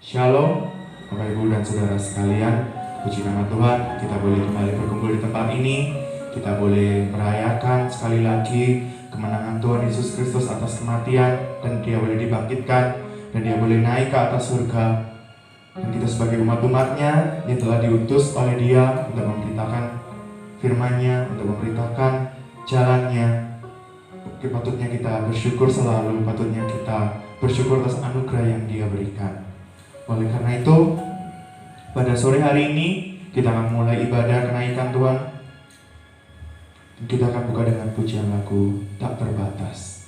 Shalom, Bapak Ibu dan Saudara sekalian. Puji nama Tuhan, kita boleh kembali berkumpul di tempat ini. Kita boleh merayakan sekali lagi kemenangan Tuhan Yesus Kristus atas kematian, dan Dia boleh dibangkitkan, dan Dia boleh naik ke atas surga. Dan kita sebagai umat-umatnya yang telah diutus oleh Dia untuk memberitakan firman-Nya, untuk memberitakan jalannya. Patutnya kita bersyukur selalu, patutnya kita bersyukur atas anugerah yang Dia berikan. Oleh karena itu, pada sore hari ini kita akan mulai ibadah kenaikan Tuhan. Kita akan buka dengan pujian lagu Tak Terbatas.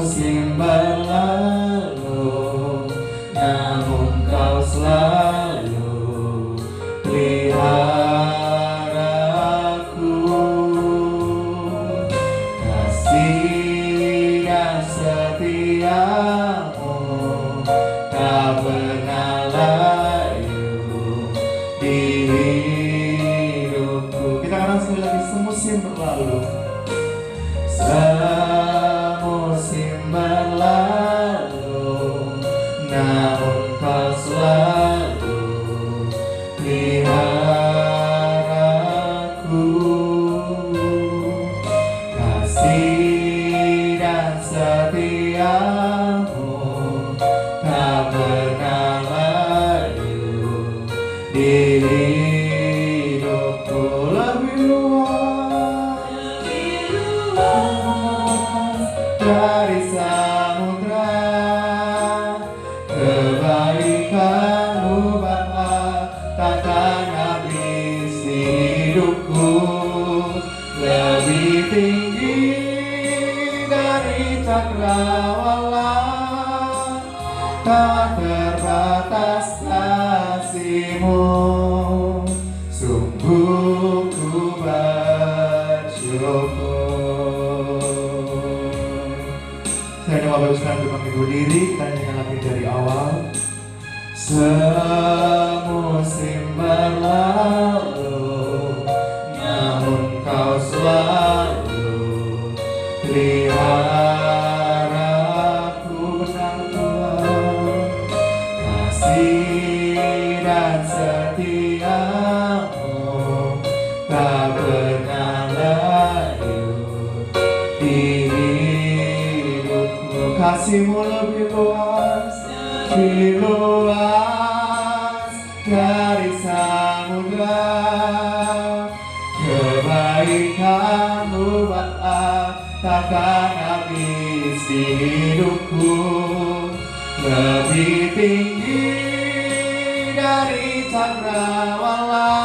Semusim berlalu, namun Kau selalu pelihara aku. Kasih dan setiamu tak pernah layu di hidupku. Kita akan sekali lagi, semusim berlalu. Semusim berlalu, namun Kau selalu peliharaku. Kasih dan setiamu tak pernah layu di hidupku. Lebih luas dari samudra, kebaikan-Mu Bapa takkan habis di hidupku. Lebih tinggi dari cakrawala, tak terbatas kasih-Mu. Sungguh ku bersyukur. Saya ada Bapak Ibu sekalian untuk berdiri, kita nyanyikan lagi dari awal. Semusim berlalu, namun Kau selalu peliharaku. Benar Tuhan, kasih dan setiamu tak pernah layu di hidupku. Kasih-Mu lebih luas, lebih luas dari samudra, kebaikan-Mu Bapa takkan habis di hidupku. Lebih tinggi dari cakrawala,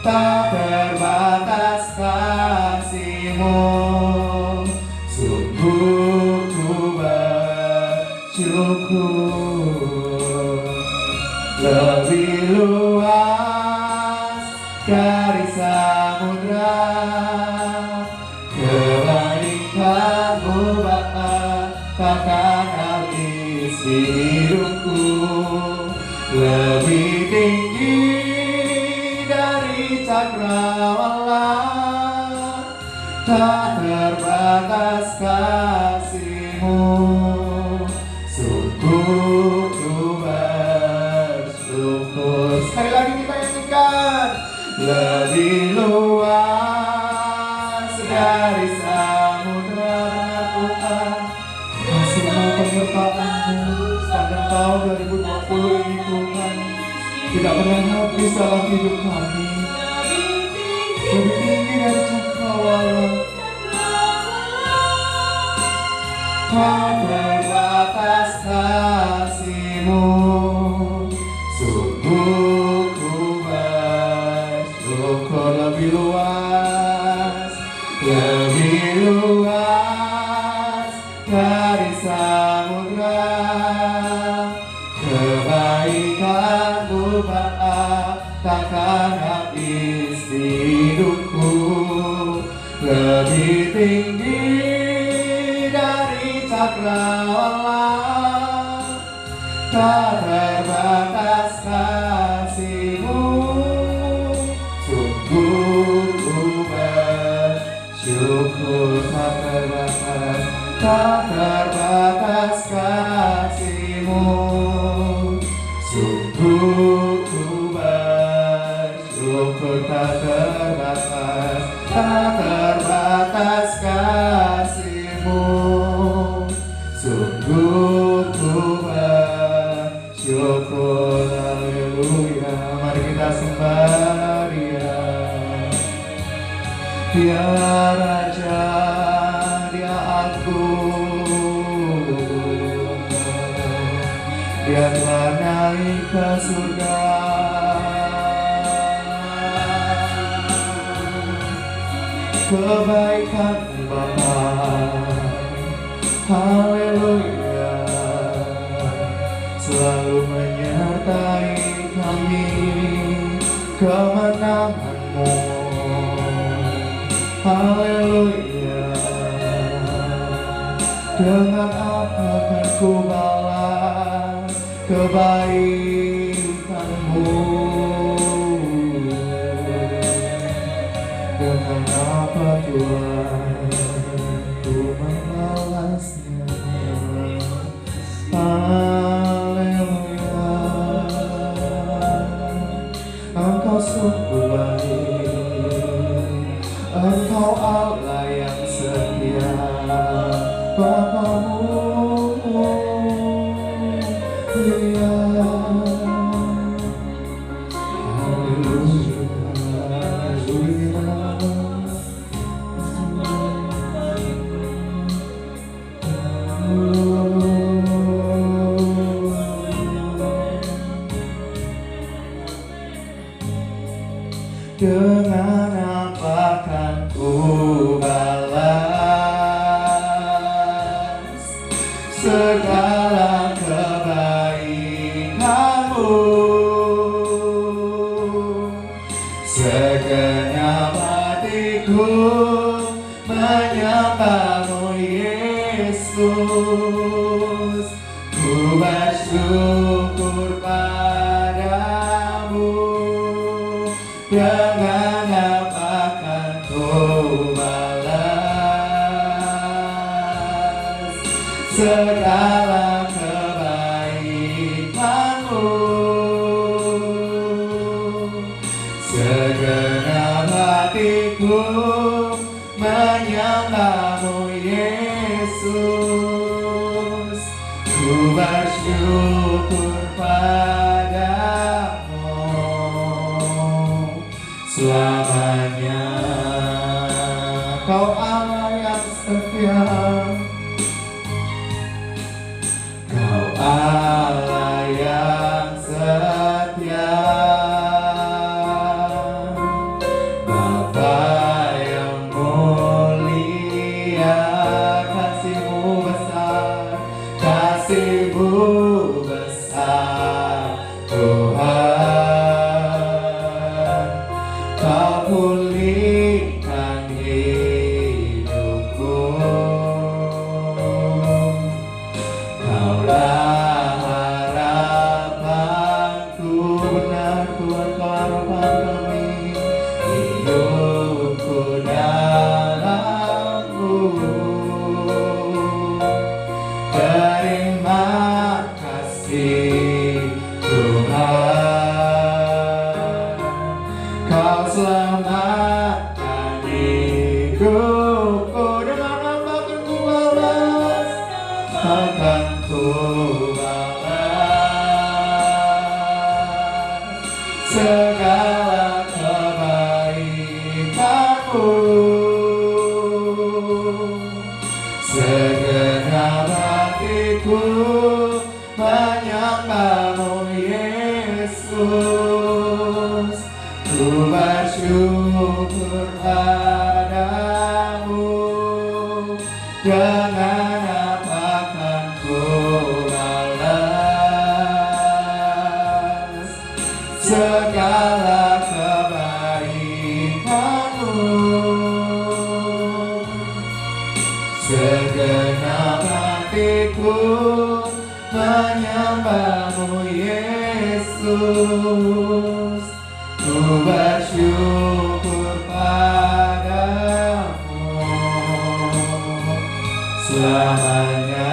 tak terbatas kasih-Mu. Sungguh ku bersyukur. Lebih luas dari samudra, kebaikan-Mu Bapa takkan habis di hidupku. Lebih tinggi dari cakrawala, tak terbatas kasih-Mu. Sungguh ku bersyukur. Sekali lagi kita nyanyikan. Lebih luas dari samudra, Tuhan. Kasih-Mu, penyertaan-Mu sepanjang tahun 2020 ini Tuhan tidak pernah habis dalam hidup kami. Lebih tinggi dari cakrawala, tak terbatas kasih-Mu. Sungguh ku bersyukur. Lebih luas, lebih luas dari samudra, kebaikan-Mu Bapa takkan habis di hidupku. tak terbatas kasih-Mu. Sungguh ku bersyukur tak terbatas kasih-Mu. Sungguh ku bersyukur, haleluya. Mari kita sembah Dia. Dia Raja, Dia Agung, Dia telah naik ke surga. Kebaikan Bapa, haleluya, selalu menyertai kami. Kemenangan-Mu, haleluya. Dengan apa kan ku balas kebaikan-Mu? Dengan apa Tuhan ku membalasnya? Haleluya. Engkau sungguh baik, Engkau Allah yang setia, Bapa-Mu Dia. Haleluya, dengan apa kan ku balas segala kebaikan-Mu? Segenap hatiku menyembah-Mu Yesus. Ku bersyukur padamu. Dengan apa kan ku balas segala kebaikan-Mu? Segenap hatiku menyembah-Mu Yesus. Ku bersyukur padamu selamanya. Kau Allah yang setia, Kau Allah yang setia, Bapa yang mulia. Kasih-Mu besar, kasih-Mu besar Tuhan. Kau pulihkan hidupku, Kaulah harapanku. Benar Tuhan, Kau harapan kami. Hidupku dalam-Mu. Terima kasih Tuhan, Kau selamatkan hidupku. Dengan apa akan ku balas? Akan ku balas segala kebaikan-Mu. Segenap hatiku menyembah-Mu Yesus. Ku bersyukur padamu. Dengan apa kan ku balas segala kebaikan-Mu? Segenap hatiku menyembah-Mu Yesus. Ku bersyukur padamu selamanya.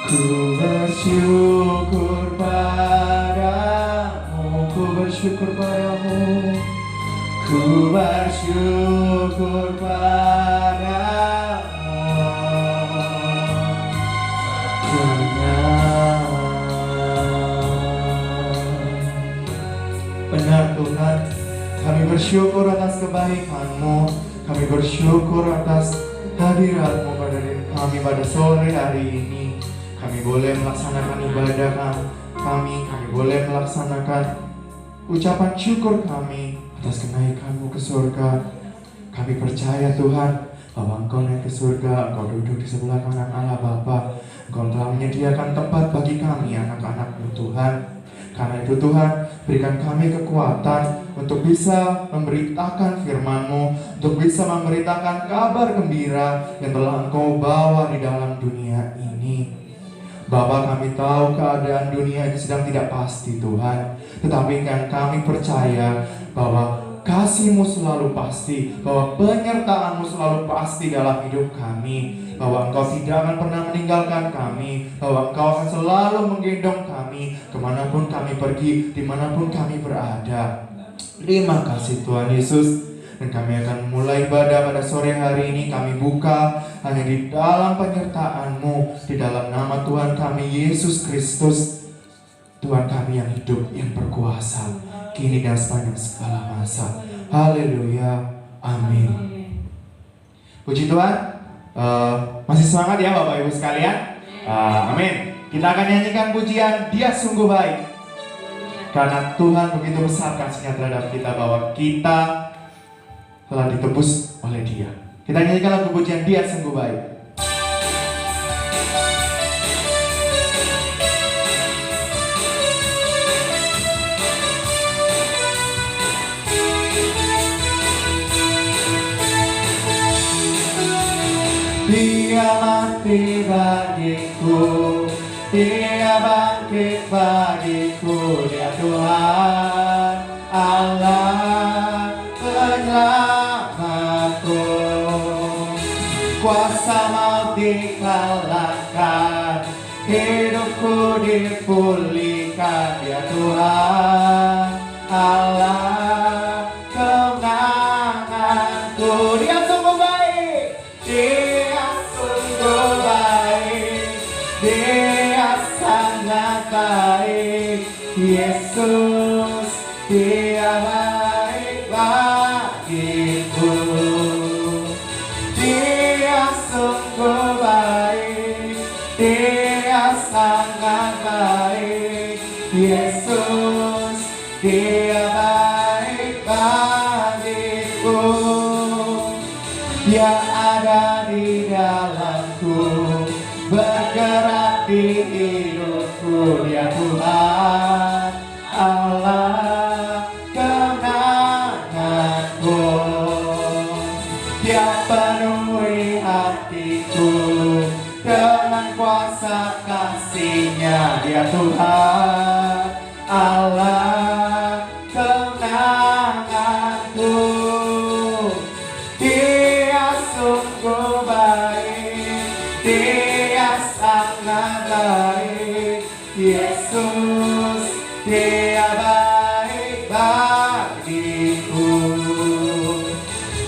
Ku bersyukur padamu, ku bersyukur padamu, ku bersyukur padamu. Benar Tuhan, kami bersyukur atas kebaikan-Mu, kami bersyukur atas hadirat-Mu pada diri kami pada sore hari ini. Kami boleh melaksanakan ibadah kami boleh melaksanakan ucapan syukur kami atas kenaikan-Mu ke surga. Kami percaya Tuhan bahwa Engkau naik ke surga, Engkau duduk di sebelah kanan Allah Bapa. Engkau telah menyediakan tempat bagi kami anak-anak-Mu Tuhan. Karena itu Tuhan, berikan kami kekuatan untuk bisa memberitakan firman-Mu, untuk bisa memberitakan kabar gembira yang telah Engkau bawa di dalam dunia ini. Bapa, kami tahu keadaan dunia ini sedang tidak pasti Tuhan, tetapi kan kami percaya bahwa kasih-Mu selalu pasti, bahwa penyertaan-Mu selalu pasti dalam hidup kami, bahwa Engkau tidak akan pernah meninggalkan kami, bahwa Engkau akan selalu menggendong kami kemanapun kami pergi, dimanapun kami berada. Terima kasih Tuhan Yesus. Dan kami akan mulai ibadah pada sore hari ini. Kami buka hanya di dalam penyertaan-Mu, di dalam nama Tuhan kami Yesus Kristus, Tuhan kami yang hidup, yang berkuasa kini dan sepanjang segala masa. Haleluya, amin. Puji Tuhan. Masih semangat ya Bapak Ibu sekalian? Amin. Kita akan nyanyikan pujian Dia Sungguh Baik, karena Tuhan begitu besar kasih-Nya terhadap kita, bahwa kita telah ditebus oleh Dia. Kita nyanyikan lagu pujian Dia Sungguh Baik. Dia mati bagiku, Dia bangkit bagiku, Dia Tuhan Allah penyelamatku. Kuasa maut dikalahkan, hidupku dipulihkan, Dia Tuhan Allah kemenanganku. Dia sungguh baik, Dia sungguh baik, Dia sangat baik. Yesus, Dia baik bagiku. Dia sungguh baik, Dia sangat baik. Yesus, Dia baik bagiku. Dia ada di dalamku, bergerak di hidupku. Dia Tuhan Allah kemenanganku. Dia penuhi hatiku dengan kuasa kasih-Nya. Dia Tuhan Allah kemenanganku. Dia sungguh baik, Dia sangat baik. Yesus, Dia baik bagiku.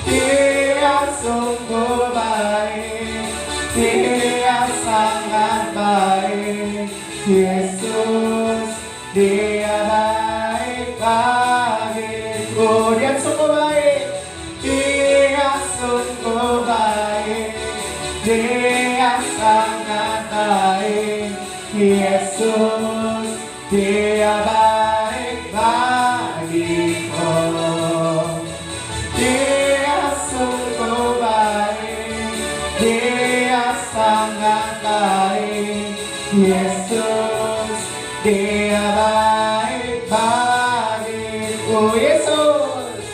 Dia sungguh baik, Dia sangat baik. Yesus, Dia baik bagiku. Dia sungguh baik, Dia sungguh baik, Dia sangat baik. Yesus, Dia baik bagiku. Dia sungguh baik, Dia sangat baik. Yesus, Dia baik bagiku. Yesus,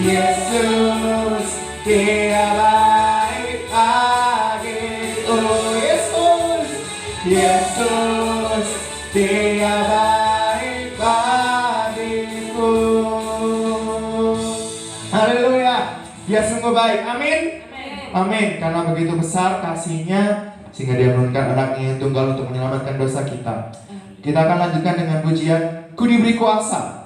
Yesus, Dia baik bagiku. Yesus, Yesus, Dia baik bagiku. semua baik. Amin. Amin. Karena begitu besar kasih-Nya sehingga Dia menurunkan anaknya yang tunggal untuk menyelamatkan dosa kita. Kita akan lanjutkan dengan pujian Ku diberi kuasa.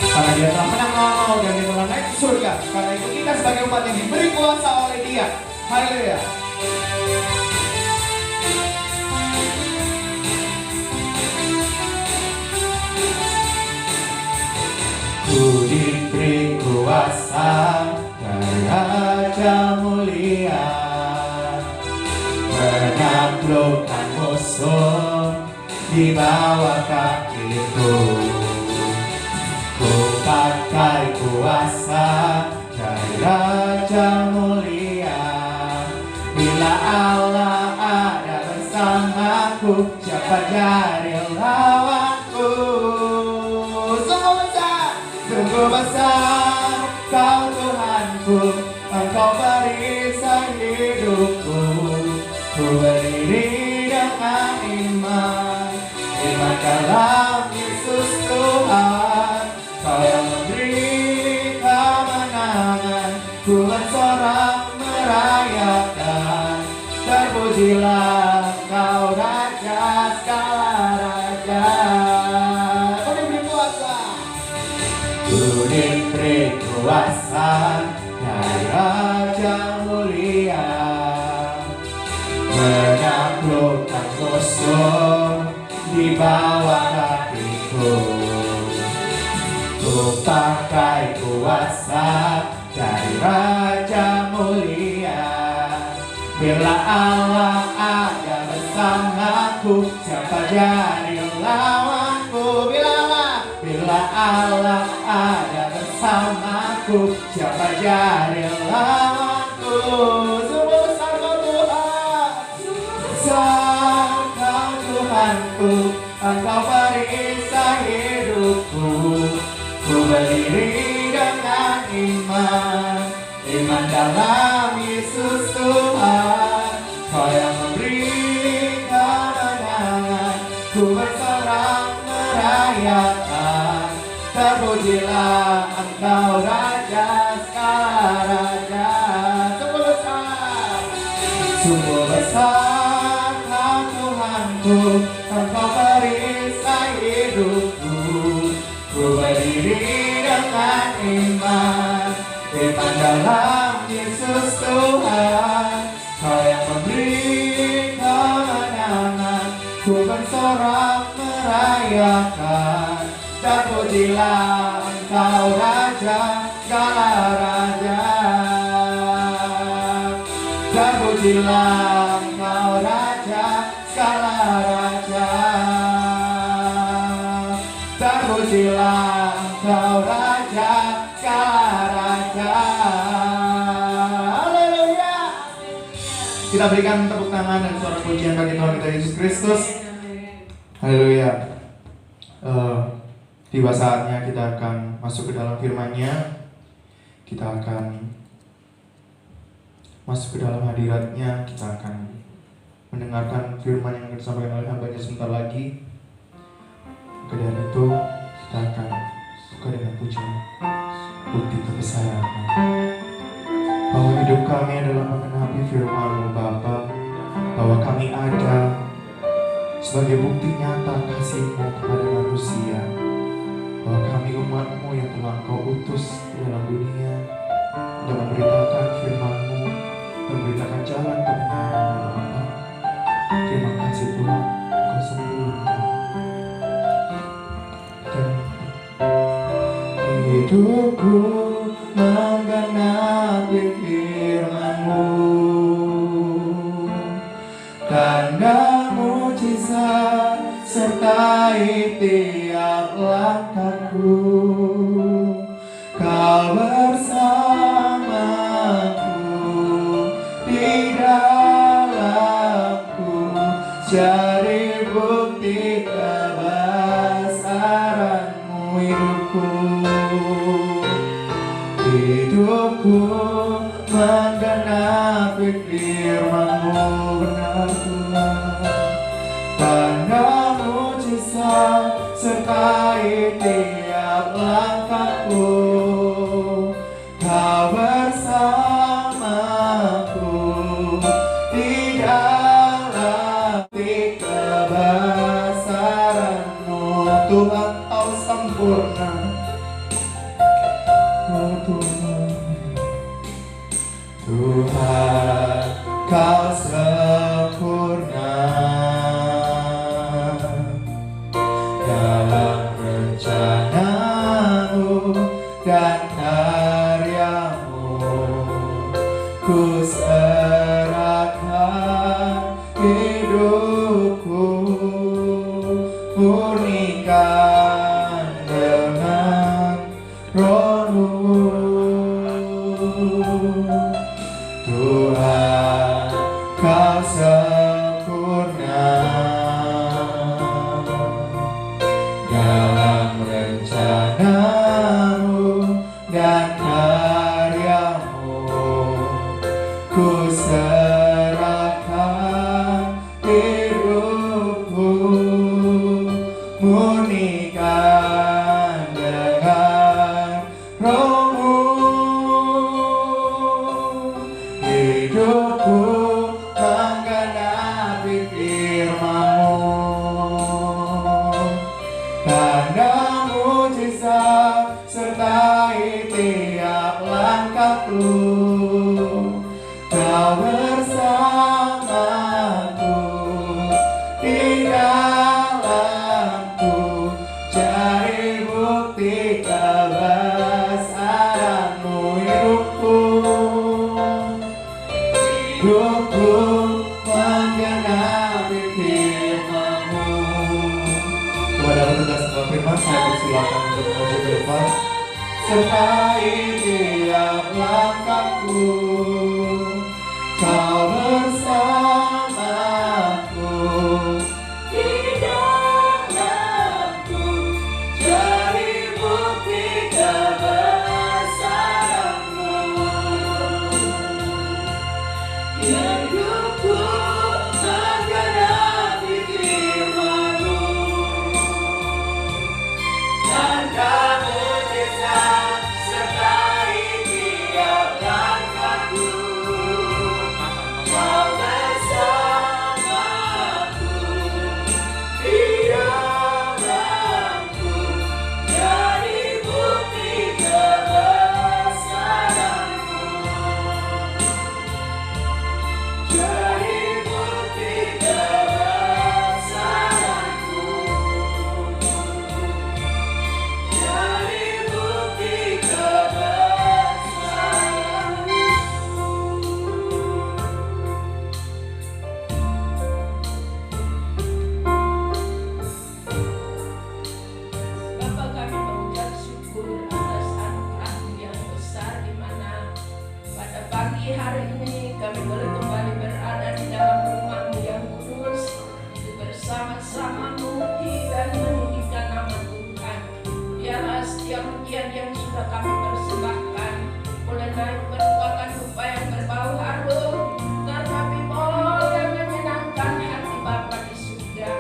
Karena Dia telah menang lawan dan Dia telah naik ke surga. Karena itu kita sebagai umat yang diberi kuasa oleh Dia. Haleluya. Ku diberi kuasa dari Raja mulia, menaklukkan musuh di bawah kakiku. Ku pakai kuasa dari Raja mulia. Bila Allah ada bersamaku, siapa jadi lawanku? Sungguh besar Kau Tuhanku, Engkau perisai hidupku. Ku berdiri dengan iman, iman dalam Yesus Tuhan. Kau yang memberi kemenangan, ku bersorak merayakan. Terpujilah Kau Raja segala raja. Ku diberi kuasa dari Raja mulia, menaklukkan musuh di bawah kakiku. Ku pakai kuasa dari Raja mulia. Bila Allah ada bersamaku, siapa jadi lawanku? Bila Allah ada bersamaku, siapa jadi lawanku? Sungguh besar Kau Tuhan, besar Kau Tuhanku, Engkau perisai hidupku. Ku berdiri dengan iman, iman dalam Yesus Tuhan. Kau yang memberi kemenangan, ku bersorak merayakan. Terpujilah Engkau Raja segala raja. Sungguh besar Kau Tuhanku, Engkau perisai hidupku. Ku berdiri dengan iman, iman dalam Yesus Tuhan. Kau yang memberi kemenangan, ku bersorak merayakan. Terpujilah Engkau Raja segala raja. Terpujilah Engkau Raja segala raja. Terpujilah Engkau Raja segala raja. Haleluya. Kita berikan tepuk tangan dan suara pujian bagi Tuhan kita Yesus Kristus. Haleluya. Tiba saatnya kita akan masuk ke dalam firman-Nya. Kita akan masuk ke dalam hadirat-Nya. Kita akan mendengarkan firman yang akan disampaikan oleh hamba-Nya sebentar lagi. Maka dari itu kita akan buka dengan pujian bukti kebesaran-Mu, bahwa hidup kami adalah menggenapi firman-Mu Bapa, bahwa kami ada sebagai bukti nyata kasih-Mu kepada manusia, bahwa kami umat-Mu yang telah Kau utus ke dalam dunia untuk memberitakan firman-Mu, memberitakan jalan kebenaran-Mu Bapa. Terima kasih Tuhan, Kau sempurna. Hidupku menggenapi firman-Mu, tanda mujizat sertai tiap langkahku. Kau bersamaku di dalamku, jadi bukti kebesaran-Mu hidupku. Hidupku menggenapi firman-Mu benar Tuhan, tanda mujizat sertai tiap langkahku. Kau bersamaku hidupku murnikan dengan Roh-Mu. Tuhan, Kau sempurna dalam rencana-Mu dan karya-Mu. Ku serahkan hidupku murnikan dengan Roh-Mu. Hidupku menggenapi firman-Mu, tanda mujizat sertai tiap langkahku. Kau bersamaku di dalamku, cari bukti kebesaran-Mu. Hidupku menggenapi firman-Mu. Kepada petugas sebuah firman, saya persilakan untuk maju ke depan. Sertai tiap langkahku, Kau bersamaku di dalamku, cari bukti kebesaran-Mu. Hidupku menggenapi firman-Mu, tanda mujizat sertai tiap langkahku. Kau bersamaku di dalamku, cari bukti kebesaran-Mu. Cari bukti kebesaran-Mu. Cari bukti kebesaran-Mu. Bapa, kami mengucap syukur atas anugerah yang besar di mana pada pagi hari ini kami boleh kembali berada di dalam rumah-Mu yang kudus untuk bersama-sama memuji dan meninggikan nama Tuhan. Biarlah setiap pujian yang sudah kami persembahkan boleh naik merupakan rupa yang berbau harum, tetapi boleh menyenangkan hati Bapa di surga.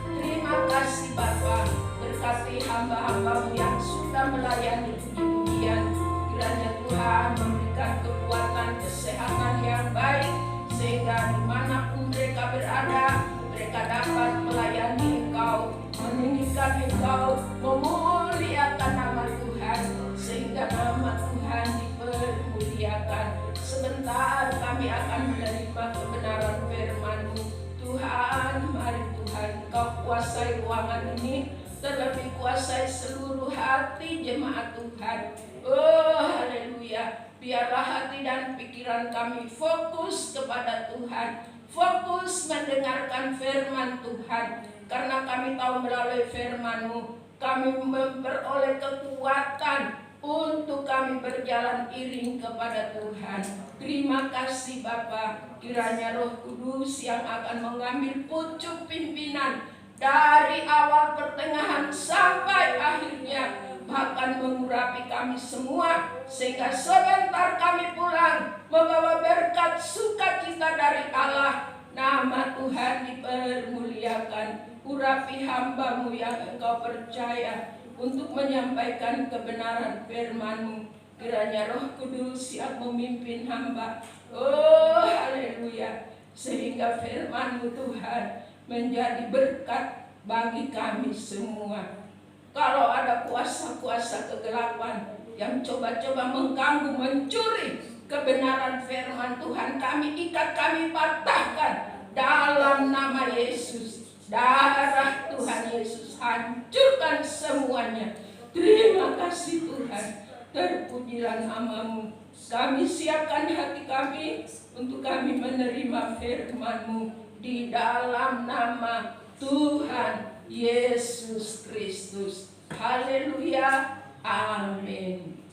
Terima kasih Bapa, berkati hamba-hamba-Mu yang sudah melayani puji-pujian. Kiranya Tuhan memberikan kekuatan, kesehatan yang baik, sehingga dimanapun mereka berada, mereka dapat melayani Engkau, meninggikan Engkau, memuliakan nama Tuhan, sehingga nama Tuhan dipermuliakan. Sebentar kami akan menerima kebenaran firman-Mu. Tuhan, mari Tuhan, Kau kuasai ruangan ini, terlebih kuasai seluruh hati jemaat Tuhan. Oh, haleluya. Biarlah hati dan pikiran kami fokus kepada Tuhan, fokus mendengarkan firman Tuhan. Karena kami tahu melalui firman-Mu kami memperoleh kekuatan untuk kami berjalan iring kepada Tuhan. Terima kasih Bapa, kiranya Roh Kudus yang akan mengambil pucuk pimpinan dari awal pertengahan sampai akhirnya, bahkan mengurapi kami semua, sehingga sebentar kami pulang membawa berkat sukacita dari Allah. Nama Tuhan dipermuliakan. Urapi hamba-Mu yang Engkau percaya untuk menyampaikan kebenaran firman-Mu. Kiranya Roh Kudus yang memimpin hamba. Oh, haleluya. Sehingga firman-Mu Tuhan menjadi berkat bagi kami semua. Kalau ada kuasa-kuasa kegelapan yang coba-coba mengganggu, mencuri kebenaran firman Tuhan, kami ikat, kami patahkan dalam nama Yesus. Darah Tuhan Yesus hancurkan semuanya. Terima kasih Tuhan, terpujilah nama-Mu. Kami siapkan hati kami untuk kami menerima firman-Mu. di dalam nama Tuhan Yesus Kristus. Haleluya. Amin.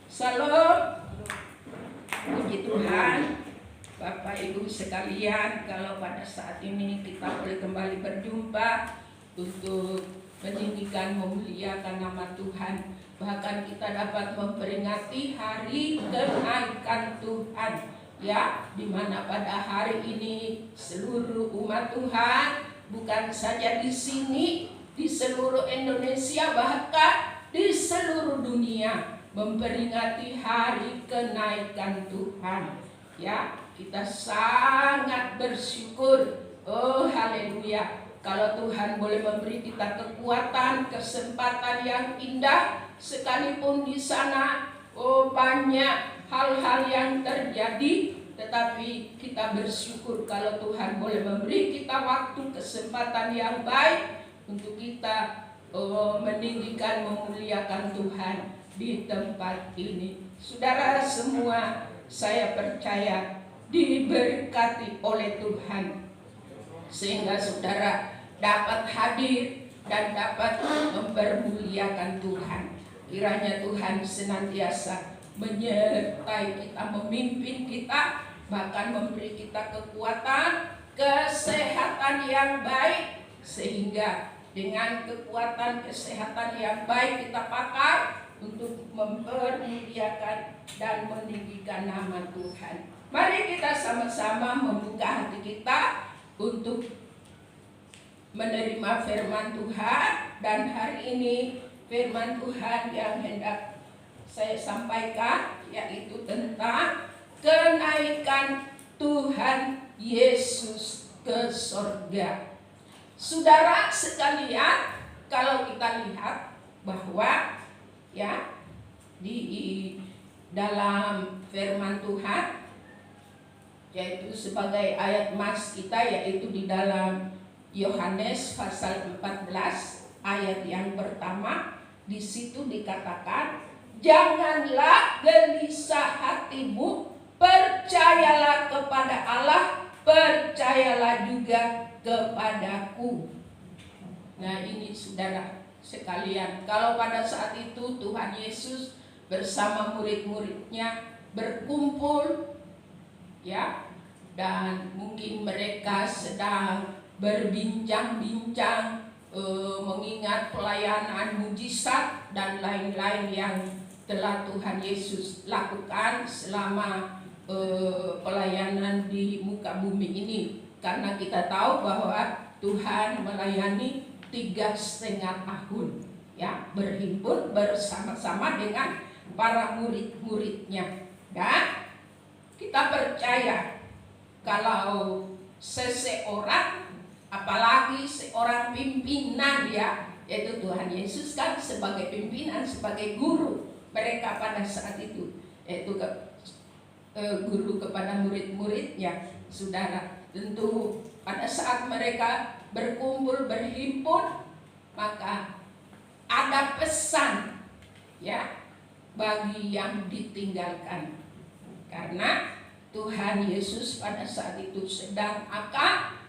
Salam. Puji Tuhan. Bapak Ibu sekalian, kalau pada saat ini kita boleh kembali berjumpa untuk meninggikan memuliakan nama Tuhan, bahkan kita dapat memperingati hari kenaikan Tuhan, ya, dimana pada hari ini seluruh umat Tuhan, bukan saja di sini, di seluruh Indonesia, bahkan di seluruh dunia memperingati hari kenaikan Tuhan. Ya, kita sangat bersyukur. Oh, haleluya. Kalau Tuhan boleh memberi kita kekuatan, kesempatan yang indah, sekalipun di sana banyak hal-hal yang terjadi, tetapi kita bersyukur kalau Tuhan boleh memberi kita waktu, kesempatan yang baik untuk kita meninggikan, memuliakan Tuhan di tempat ini. Saudara semua, saya percaya diberkati oleh Tuhan, sehingga saudara dapat hadir dan dapat mempermuliakan Tuhan. Kiranya Tuhan senantiasa menyertai kita, memimpin kita, bahkan memberi kita kekuatan, kesehatan yang baik, sehingga dengan kekuatan kesehatan yang baik kita pakai untuk mempermuliakan dan meninggikan nama Tuhan. Mari kita sama-sama membuka hati kita untuk menerima firman Tuhan. Dan hari ini firman Tuhan yang hendak saya sampaikan yaitu tentang kenaikan Tuhan Yesus ke sorga. Saudara sekalian, kalau kita lihat bahwa ya, di dalam firman Tuhan, yaitu sebagai ayat mas kita, yaitu di dalam Yohanes pasal 14 ayat yang pertama, di situ dikatakan, janganlah gelisah hatimu, percayalah kepada Allah, percayalah juga kepadaku. Nah, ini saudara sekalian, kalau pada saat itu Tuhan Yesus bersama murid-muridnya berkumpul, ya, dan mungkin mereka sedang berbincang-bincang mengingat pelayanan mujizat dan lain-lain yang telah Tuhan Yesus lakukan selama pelayanan di muka bumi ini. Karena kita tahu bahwa Tuhan melayani 3,5 tahun, ya, berhimpun bersama-sama dengan para murid-muridnya. Dan kita percaya kalau seseorang, apalagi seorang pimpinan, ya, yaitu Tuhan Yesus kan sebagai pimpinan, sebagai guru mereka pada saat itu, yaitu guru kepada murid-muridnya. Saudara, tentu pada saat mereka berkumpul, berhimpun, maka ada pesan, ya, bagi yang ditinggalkan. Karena Tuhan Yesus pada saat itu sedang akan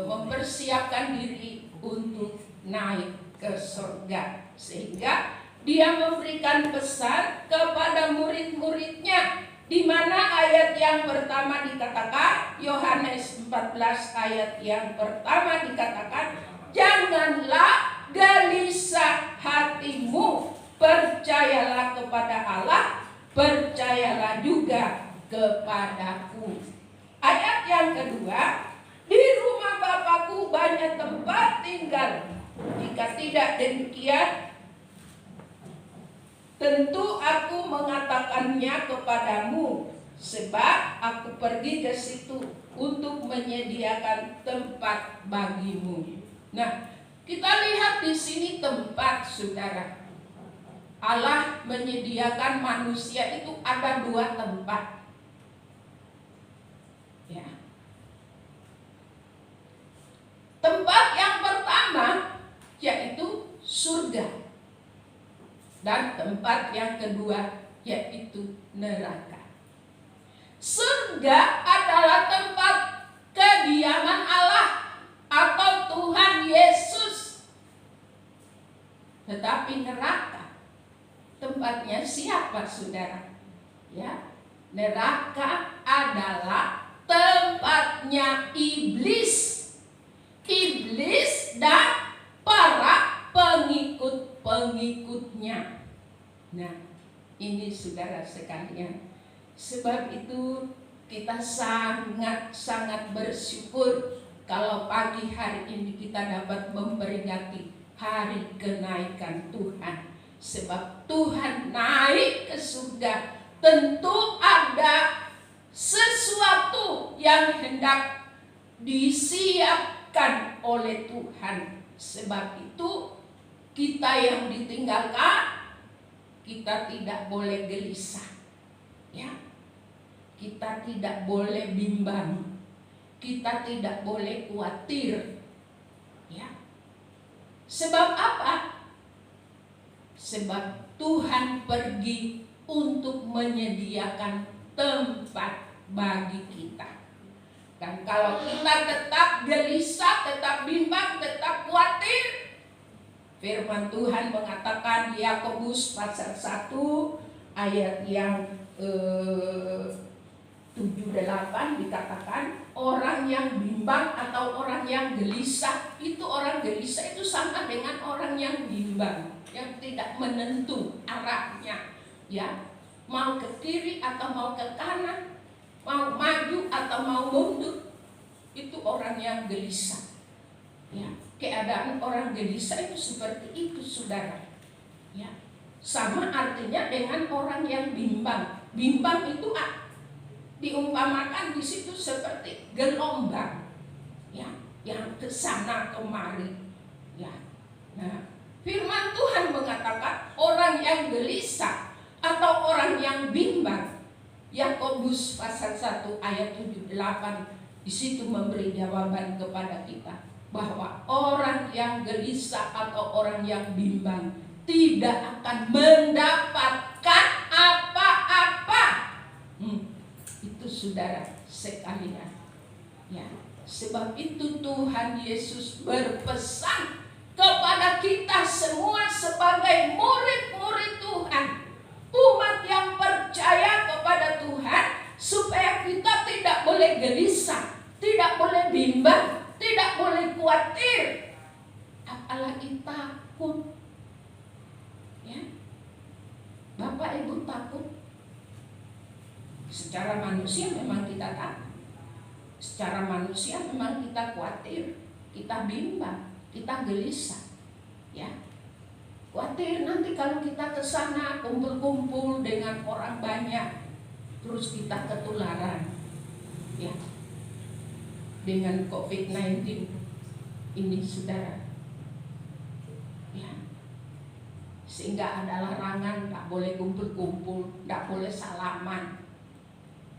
mempersiapkan diri untuk naik ke surga, sehingga dia memberikan pesan kepada murid-muridnya, di mana ayat yang pertama dikatakan, Yohanes 14 ayat yang pertama dikatakan, janganlah gelisah hatimu, percayalah kepada Allah, percayalah juga kepadaku. Ayat yang kedua, di rumah Bapakku banyak tempat tinggal. Jika tidak demikian, tentu aku mengatakannya kepadamu, sebab aku pergi ke situ untuk menyediakan tempat bagimu. Nah, kita lihat di sini tempat, saudara. Allah menyediakan manusia itu ada 2 tempat. Ya. Tempat yang pertama yaitu surga. Dan tempat yang kedua yaitu neraka. Surga adalah tempat kediaman Allah atau Tuhan Yesus. Tetapi neraka tempatnya siapa, saudara? Ya, neraka adalah tempatnya iblis. Iblis dan para pengikut-pengikutnya. Nah, ini saudara sekalian. Sebab itu kita sangat-sangat bersyukur kalau pagi hari ini kita dapat memperingati hari kenaikan Tuhan. Sebab Tuhan naik ke surga, tentu ada sesuatu yang hendak disiapkan oleh Tuhan. Sebab itu kita yang ditinggalkan, kita tidak boleh gelisah. Ya, kita tidak boleh bimbang, kita tidak boleh khawatir. Ya, sebab apa? Sebab Tuhan pergi untuk menyediakan tempat bagi kita. Dan kalau kita tetap gelisah, tetap bimbang, tetap khawatir, firman Tuhan mengatakan di Yakobus pasal 1 ayat yang 7-8 dikatakan orang yang bimbang atau orang yang gelisah, itu orang gelisah itu sama dengan orang yang bimbang, yang tidak menentu arahnya, ya, mau ke kiri atau mau ke kanan, mau maju atau mau mundur, itu orang yang gelisah. Ya, keadaan orang gelisah itu seperti itu, saudara. Ya, sama artinya dengan orang yang bimbang. Bimbang itu diumpamakan di situ seperti gelombang, ya, yang kesana kemari. Ya, nah, firman Tuhan mengatakan orang yang gelisah atau orang yang bimbang. Yakobus pasal 1 ayat 7-8 di situ memberi jawaban kepada kita bahwa orang yang gelisah atau orang yang bimbang tidak akan mendapatkan apa-apa. Itu saudara sekalian. Ya, sebab itu Tuhan Yesus berpesan kepada kita semua sebagai murid-murid Tuhan, umat yang percaya kepada Tuhan, supaya kita tidak boleh gelisah, tidak boleh bimbang, tidak boleh khawatir, apalagi takut. Ya, Bapak Ibu takut. Secara manusia memang kita takut. Secara manusia memang kita khawatir, kita bimbang, kita gelisah. Ya, khawatir nanti kalau kita ke sana kumpul-kumpul dengan orang banyak, terus kita ketularan. Ya, dengan COVID-19 ini, saudara. Ya, sehingga ada larangan, tak boleh kumpul-kumpul, tak boleh salaman.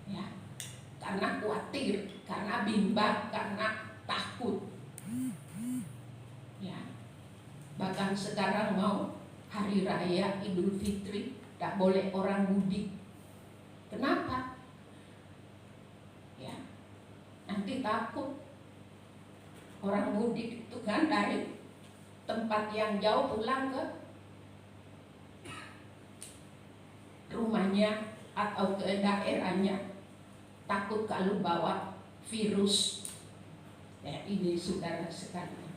Ya, karena khawatir, karena bimbang, karena takut. Ya, bahkan sekarang mau hari raya Idul Fitri, tak boleh orang mudik. Kenapa? Ya, nanti takut orang mudik itu kan dari tempat yang jauh pulang ke rumahnya atau ke daerahnya, takut kalau bawa virus. Ya, ini saudara sekalian,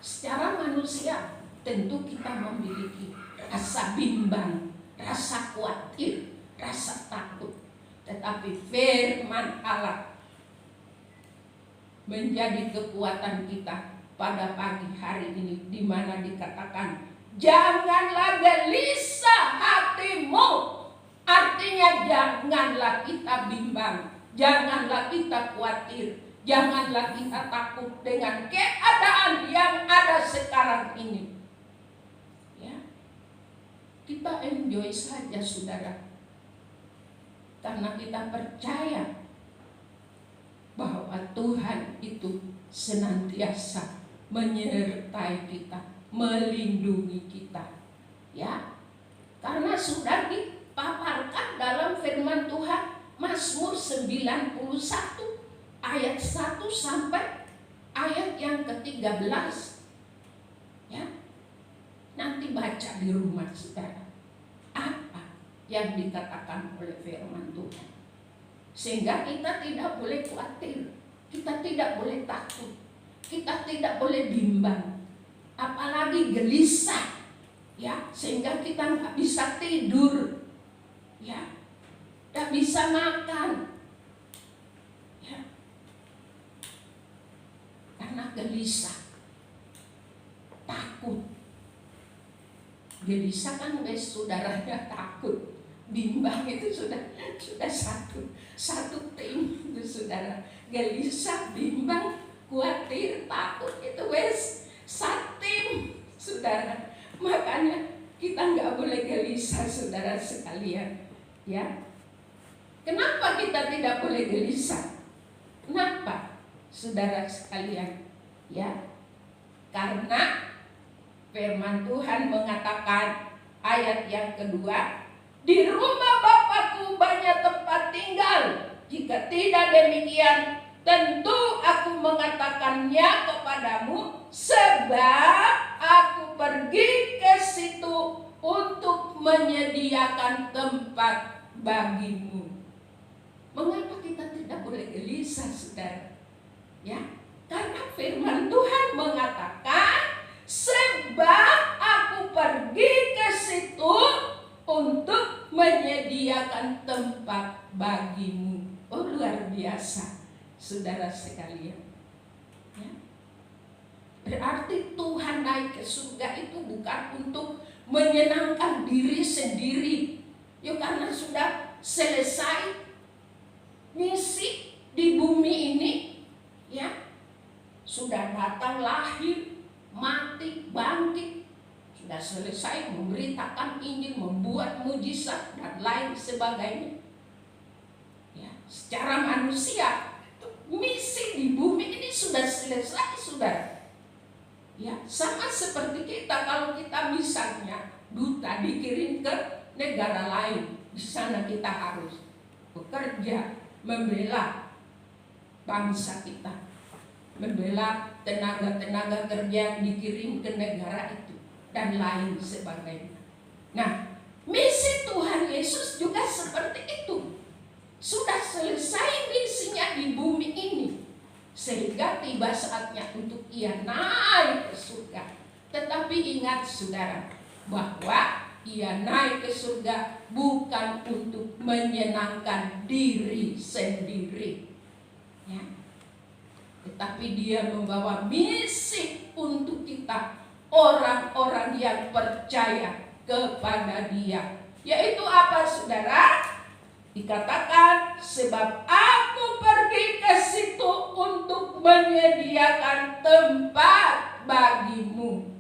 secara manusia tentu kita memiliki rasa bimbang, rasa khawatir, rasa takut. Tetapi firman Allah menjadi kekuatan kita pada pagi hari ini, di mana dikatakan janganlah gelisah hatimu. Artinya janganlah kita bimbang, janganlah kita khawatir, janganlah kita takut dengan keadaan yang ada sekarang ini. Ya, kita enjoy saja, saudara, karena kita percaya bahwa Tuhan itu senantiasa menyertai kita, melindungi kita. Ya, karena sudah dipaparkan firman Tuhan Mazmur 91 ayat 1 sampai ayat yang ke-13. Ya. Nanti baca di rumah saudara. Apa yang dikatakan oleh firman Tuhan. Sehingga kita tidak boleh khawatir, kita tidak boleh takut, kita tidak boleh bimbang, apalagi gelisah, ya, sehingga kita nggak bisa tidur, ya, nggak bisa makan, ya, karena gelisah, takut. Gelisah kan guys, saudaranya takut, bimbang itu sudah satu tim itu saudara. Gelisah, bimbang, khawatir, takut itu wes satu tim saudara. Makanya kita nggak boleh gelisah saudara sekalian, ya. Kenapa kita tidak boleh gelisah? Kenapa saudara sekalian? Ya, karena firman Tuhan mengatakan ayat yang kedua, di rumah Bapakku banyak tempat tinggal. Jika tidak demikian, tentu aku mengatakannya kepadamu, sebab aku pergi ke situ untuk menyediakan tempat bagimu. Mengapa kita tidak boleh gelisah, saudara? Ya, karena firman Tuhan mengatakan, sebab aku pergi ke situ untuk menyediakan tempat bagimu. Oh, luar biasa, saudara sekalian. Ya. Berarti Tuhan naik ke surga itu bukan untuk menyenangkan diri sendiri. Ya, karena sudah selesai misi di bumi ini, ya, sudah datang, lahir, mati, bangkit, sudah selesai memberitakan Injil, membuat mujizat dan lain sebagainya. Ya, secara manusia misi di bumi ini sudah selesai, saudara. Ya, sama seperti kita kalau kita misalnya duta dikirim ke negara lain, di sana kita harus bekerja, membela bangsa kita, membela tenaga-tenaga kerja yang dikirim ke negara itu dan lain sebagainya. Nah, misi Tuhan Yesus juga seperti itu. Sudah selesai misinya di bumi ini, sehingga tiba saatnya untuk ia naik ke surga. Tetapi ingat saudara, bahwa ia naik ke surga bukan untuk menyenangkan diri sendiri, ya. Tetapi dia membawa misi untuk kita, orang-orang yang percaya kepada dia. Yaitu apa saudara? Dikatakan, sebab aku pergi ke situ untuk menyediakan tempat bagimu.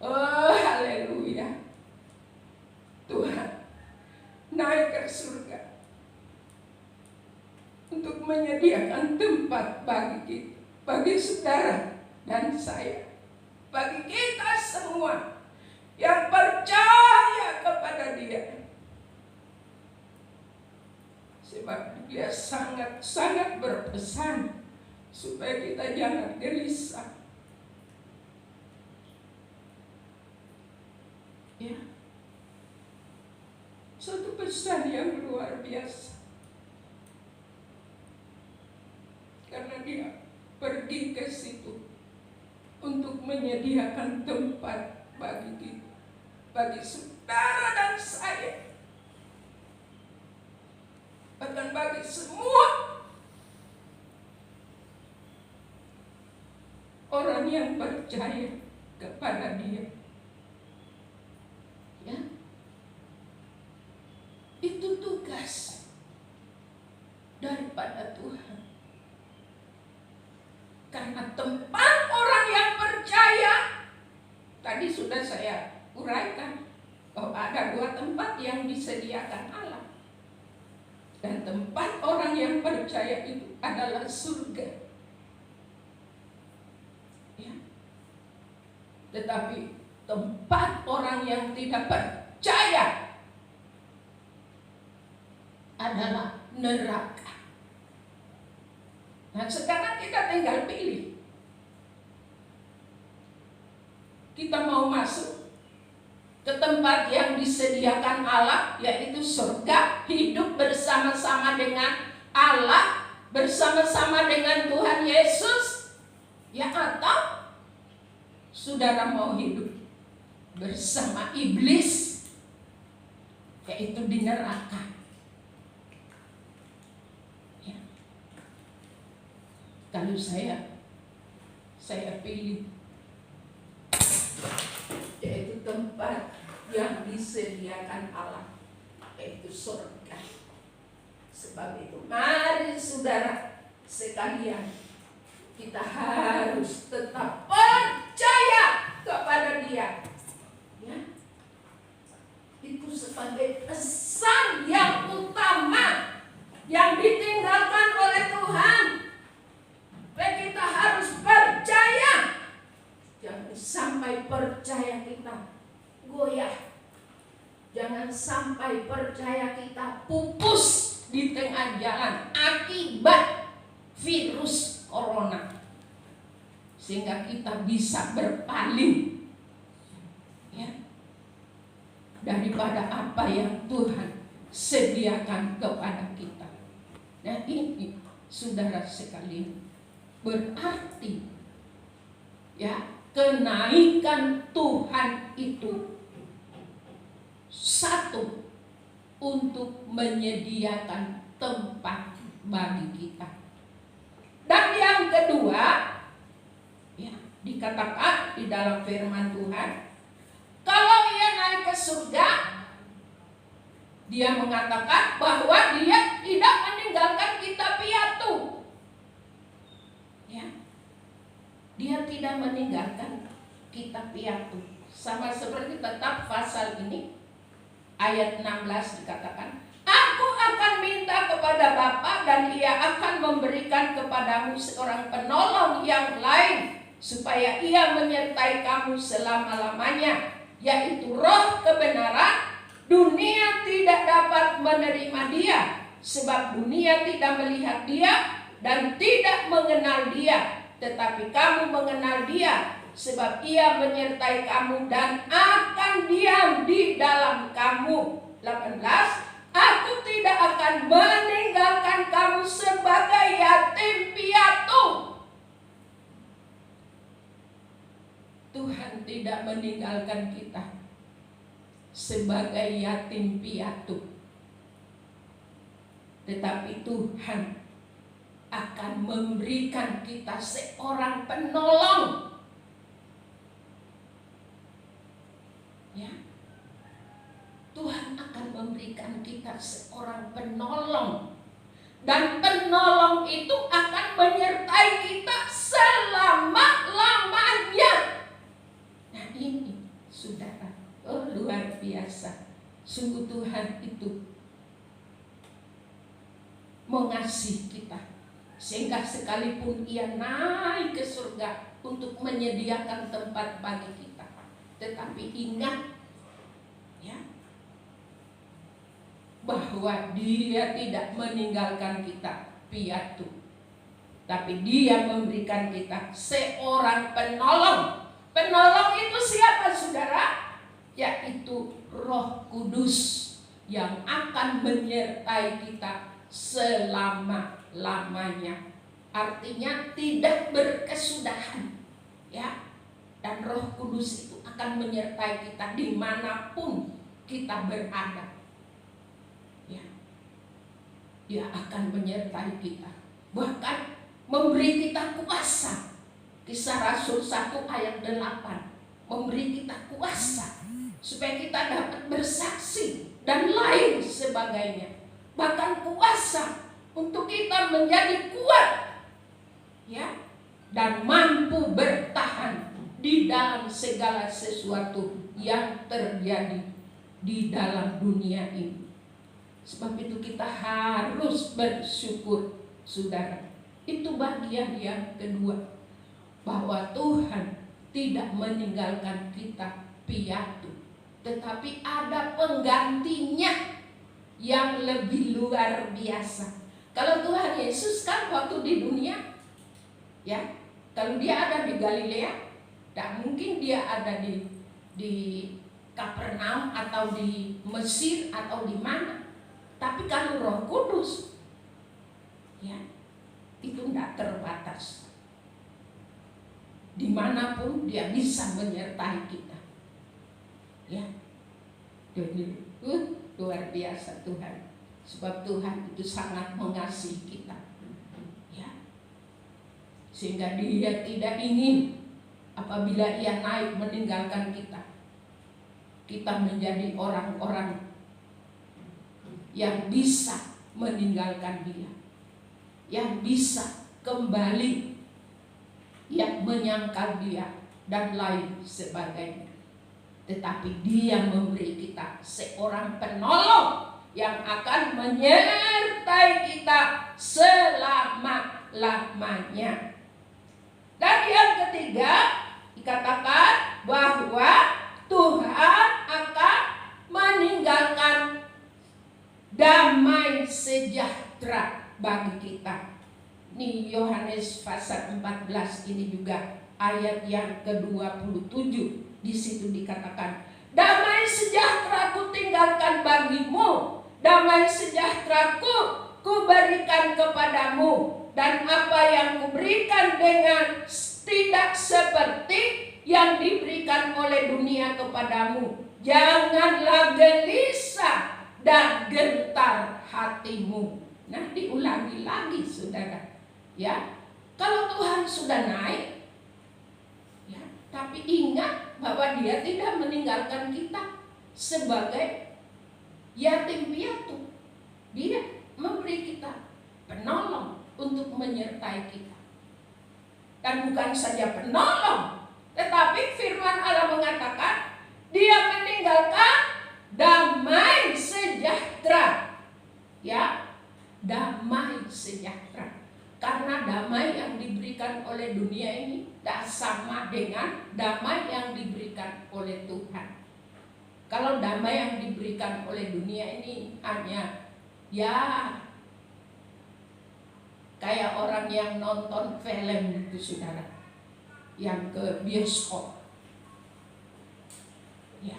Oh, haleluya. Tuhan naik ke surga untuk menyediakan tempat bagi kita, bagi saudara dan saya, bagi kita semua yang percaya kepada Dia. Sebab Dia sangat berpesan supaya kita jangan gelisah. Ya. Satu pesan yang luar biasa. Karena Dia pergi ke situ untuk menyediakan tempat bagi kita, bagi saudara dan saya, bahkan bagi semua orang yang percaya kepada Dia. Ya, itu tugas daripada Tuhan. Karena tempat orang yang percaya, tadi sudah saya uraikan bahwa ada 2 tempat yang disediakan Allah. Dan tempat orang yang percaya itu adalah surga. Ya. Tetapi tempat orang yang tidak percaya adalah neraka. Nah, sekarang kita tinggal pilih. Kita mau masuk ke tempat yang disediakan Allah, yaitu surga, hidup bersama-sama dengan Allah, bersama-sama dengan Tuhan Yesus, ya, atau saudara mau hidup bersama iblis, yaitu di neraka. Ya. Kalau saya pilih yaitu tempat yang disediakan Allah, yaitu surga. Sebab itu mari saudara sekalian, kita harus tetap percaya kepada Dia. Ya. Itu sebagai pesan yang utama yang ditinggalkan oleh Tuhan. Kita harus percaya. Jangan sampai percaya kita goyah. Jangan sampai percaya kita pupus di tengah jalan akibat virus corona, sehingga kita bisa berpaling, ya, daripada apa yang Tuhan sediakan kepada kita. Nah, ini saudara sekalian, berarti, ya, kenaikan Tuhan itu satu, untuk menyediakan tempat bagi kita. Dan yang kedua, ya, dikatakan di dalam firman Tuhan, kalau Ia naik ke surga, Dia mengatakan bahwa Dia tidak meninggalkan kita piatu. Ya. Dia tidak meninggalkan kita piatu. Sama seperti tetap pasal ini, ayat 16 dikatakan, Aku akan minta kepada Bapa dan Ia akan memberikan kepadamu seorang penolong yang lain, supaya Ia menyertai kamu selama-lamanya, yaitu Roh kebenaran. Dunia tidak dapat menerima Dia, sebab dunia tidak melihat Dia dan tidak mengenal Dia. Tetapi kamu mengenal Dia, sebab Ia menyertai kamu dan akan diam di dalam kamu. 18, Aku tidak akan meninggalkan kamu sebagai yatim piatu. Tuhan tidak meninggalkan kita sebagai yatim piatu, tetapi Tuhan akan memberikan kita seorang penolong. Ya, Tuhan akan memberikan kita seorang penolong, dan penolong itu akan menyertai kita selama-lamanya. Nah, ini saudara, luar biasa. Sungguh Tuhan itu mengasihi kita, sehingga sekalipun Ia naik ke surga untuk menyediakan tempat bagi kita, tetapi ingat, ya, bahwa Dia tidak meninggalkan kita piatu, tapi Dia memberikan kita seorang penolong. Penolong itu siapa, saudara? Yaitu Roh Kudus yang akan menyertai kita selama-lamanya. Artinya tidak berkesudahan, ya. Dan Roh Kudus itu akan menyertai kita dimanapun kita berada. Ya, Dia akan menyertai kita, bahkan memberi kita kuasa. Kisah Rasul 1 ayat 8 memberi kita kuasa supaya kita dapat bersaksi dan lain sebagainya. Bahkan kuasa untuk kita menjadi kuat, ya, dan mampu bertahan di dalam segala sesuatu yang terjadi di dalam dunia ini. Sebab itu kita harus bersyukur, saudara. Itu bagian yang kedua, bahwa Tuhan tidak meninggalkan kita piatu, tetapi ada penggantinya, yang lebih luar biasa. Kalau Tuhan Yesus kan waktu di dunia, ya, kalau dia ada di Galilea, tak mungkin dia ada di Kapernaum atau di Mesir atau di mana. Tapi kalau Roh Kudus, ya, itu tidak terbatas. Dimanapun dia bisa menyertai kita, ya. Jadi luar biasa Tuhan. Sebab Tuhan itu sangat mengasihi kita, ya. Sehingga Dia tidak ingin apabila Ia naik meninggalkan kita, kita menjadi orang-orang yang bisa meninggalkan Dia, yang bisa kembali, yang menyangkal Dia dan lain sebagainya. Tetapi Dia memberi kita seorang penolong yang akan menyertai kita selama-lamanya. Dan yang ketiga, dikatakan bahwa Tuhan akan meninggalkan damai sejahtera bagi kita. Ini Yohanes pasal 14 ini juga ayat yang ke-27. Di situ dikatakan, damai sejahtera ku tinggalkan bagimu, damai sejahtera-Ku kuberikan kepadamu, dan apa yang kuberikan dengan tidak seperti yang diberikan oleh dunia kepadamu. Janganlah gelisah dan gentar hatimu. Nah, diulangi lagi saudara, ya. Kalau Tuhan sudah naik, ya, tapi ingat bahwa Dia tidak meninggalkan kita sebagai yatim piatu. Dia memberi kita penolong untuk menyertai kita. Dan bukan saja penolong, tetapi firman Allah mengatakan Dia meninggalkan damai sejahtera. Ya, damai sejahtera. Karena damai yang diberikan oleh dunia ini tidak sama dengan damai yang diberikan oleh Tuhan. Kalau damai yang diberikan oleh dunia ini hanya, ya, kayak orang yang nonton film itu saudara, yang ke bioskop, ya,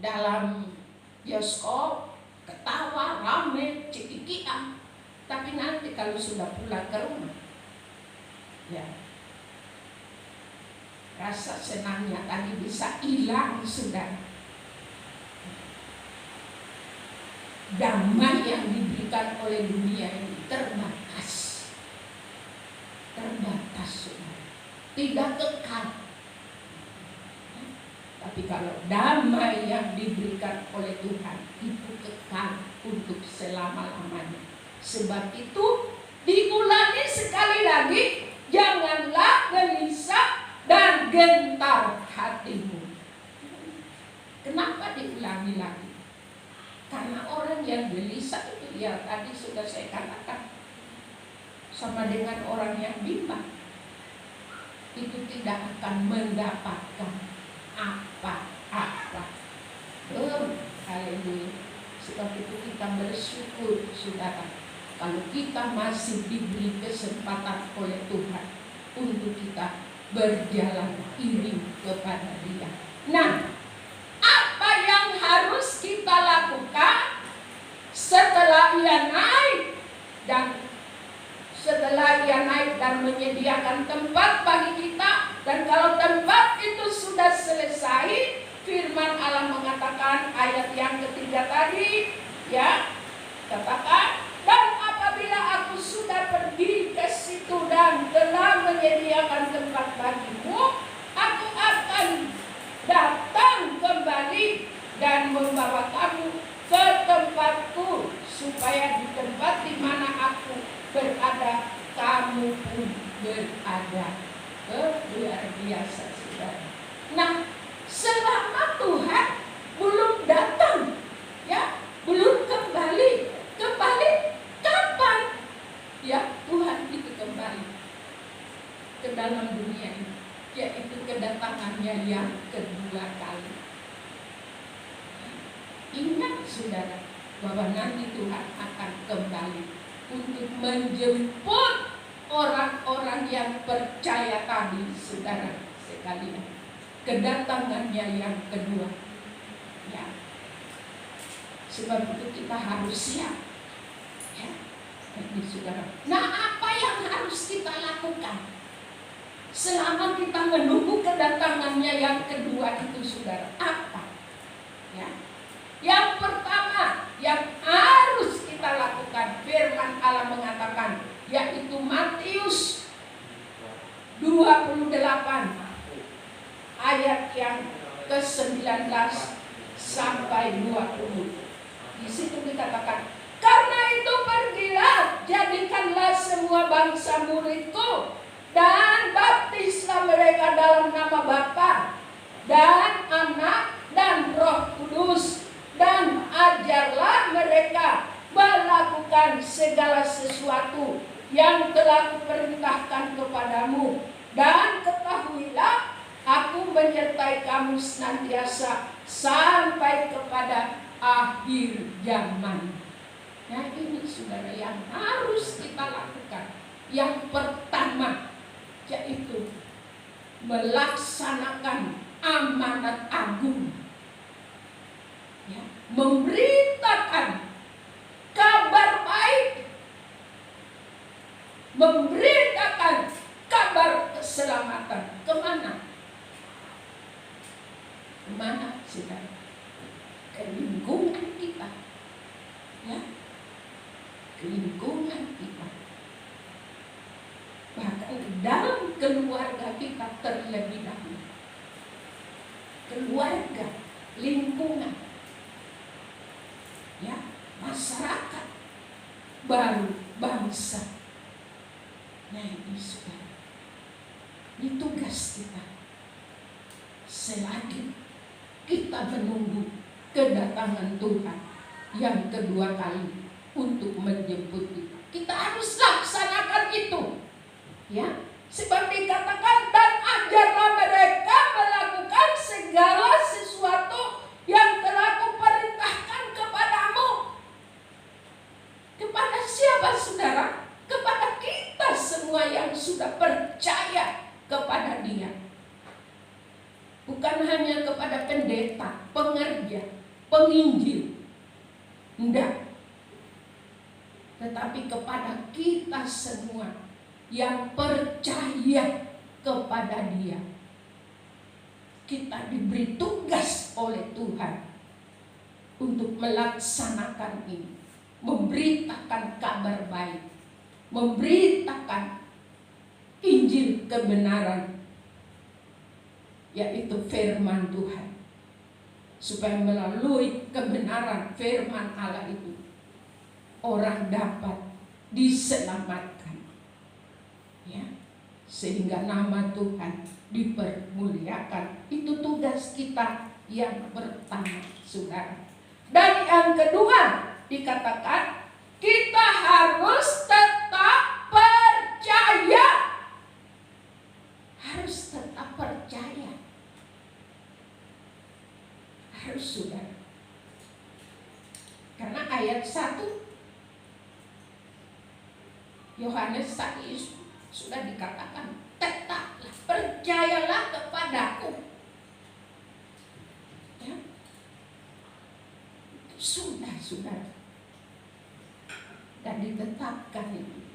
dalam bioskop ketawa, rame, cekikian, tapi nanti kalau sudah pulang ke rumah, ya, rasa senangnya tadi bisa hilang sudah. Damai yang diberikan oleh dunia ini terbatas, sudah, tidak kekal. Tapi kalau damai yang diberikan oleh Tuhan itu kekal untuk selama-lamanya. Sebab itu diulangi sekali lagi, janganlah gelisah dan gentar hatimu. Kenapa diulangi lagi? Karena orang yang gelisah itu, ya tadi sudah saya katakan, sama dengan orang yang bimbang. Itu tidak akan mendapatkan apa-apa. Haleluya. Sebab itu kita bersyukur saudara, kalau kita masih diberi kesempatan oleh Tuhan untuk kita berjalan iring kepada Dia. Nah, apa yang harus kita lakukan setelah Ia naik dan menyediakan tempat bagi kita? Dan kalau tempat itu sudah selesai, firman Allah mengatakan ayat yang ketiga tadi, ya, katakan, dan apabila aku sudah pergi ke situ dan telah menyediakan tempat bagimu, aku akan datang kembali dan membawa kamu ke tempatku, supaya di tempat di mana aku berada, kamu pun berada. Luar biasa saudara. Nah, selama Tuhan belum datang, ya, belum kembali kapan? Ya, Tuhan itu kembali ke dalam dunia ini, yaitu kedatangannya yang kedua kali. nanti Tuhan akan kembali untuk menjemput orang-orang yang percaya tadi, saudara sekalian. Kedatangannya yang kedua. Ya. Sebab itu kita harus siap. Ya. Jadi saudara. Nah, apa yang harus kita lakukan selama kita menunggu kedatangannya yang kedua itu, saudara? Apa? Ya. Yang pertama yang harus kita lakukan, firman Allah mengatakan, yaitu Matius 28 ayat yang ke-19 sampai 20. Di situ dikatakan, karena itu pergilah, jadikanlah semua bangsa muridku, dan baptislah mereka dalam nama Bapa dan Anak dan Roh Kudus, dan ajarlah mereka melakukan segala sesuatu yang telah kuperintahkan kepadamu, dan ketahuilah aku menyertai kamu senantiasa sampai kepada akhir zaman. Nah, ini saudara yang harus kita lakukan. Yang pertama yaitu melaksanakan amanat agung, ya, memberitakan kabar baik, memberitakan kabar keselamatan. Kemana? Kemana, saudara? Ke lingkungan kita, ya, ke lingkungan kita, bahkan dalam keluarga kita terlebih dahulu. Keluarga, lingkungan, ya, masyarakat, baru bangsa. Nah, ini saudara, ini tugas kita selagi kita menunggu kedatangan Tuhan yang kedua kali untuk menjemput kita. Kita harus laksanakan itu, ya. Sebab dikatakan, dan ajarlah mereka melakukan segala sesuatu yang telah kuperintahkan kepadamu. Kepada siapa, saudara? Kepada kita semua yang sudah percaya kepada Dia. Bukan hanya kepada pendeta, pengerja, penginjil, enggak. Tetapi kepada kita semua yang percaya kepada Dia. Kita diberi tugas oleh Tuhan untuk melaksanakan ini, memberitakan kabar baik, memberitakan Injil kebenaran, yaitu firman Tuhan, supaya melalui kebenaran firman Allah itu orang dapat diselamatkan, ya, sehingga nama Tuhan dipermuliakan. Itu tugas kita yang pertama, saudara. Dan yang kedua dikatakan, kita harus tetap percaya. Harus tetap percaya. Harus, saudara. Karena ayat 1 Yohanes tadi sudah dikatakan, tetaplah, percayalah kepadaku. Ya. Sudah, saudara. Dan ditetapkan itu,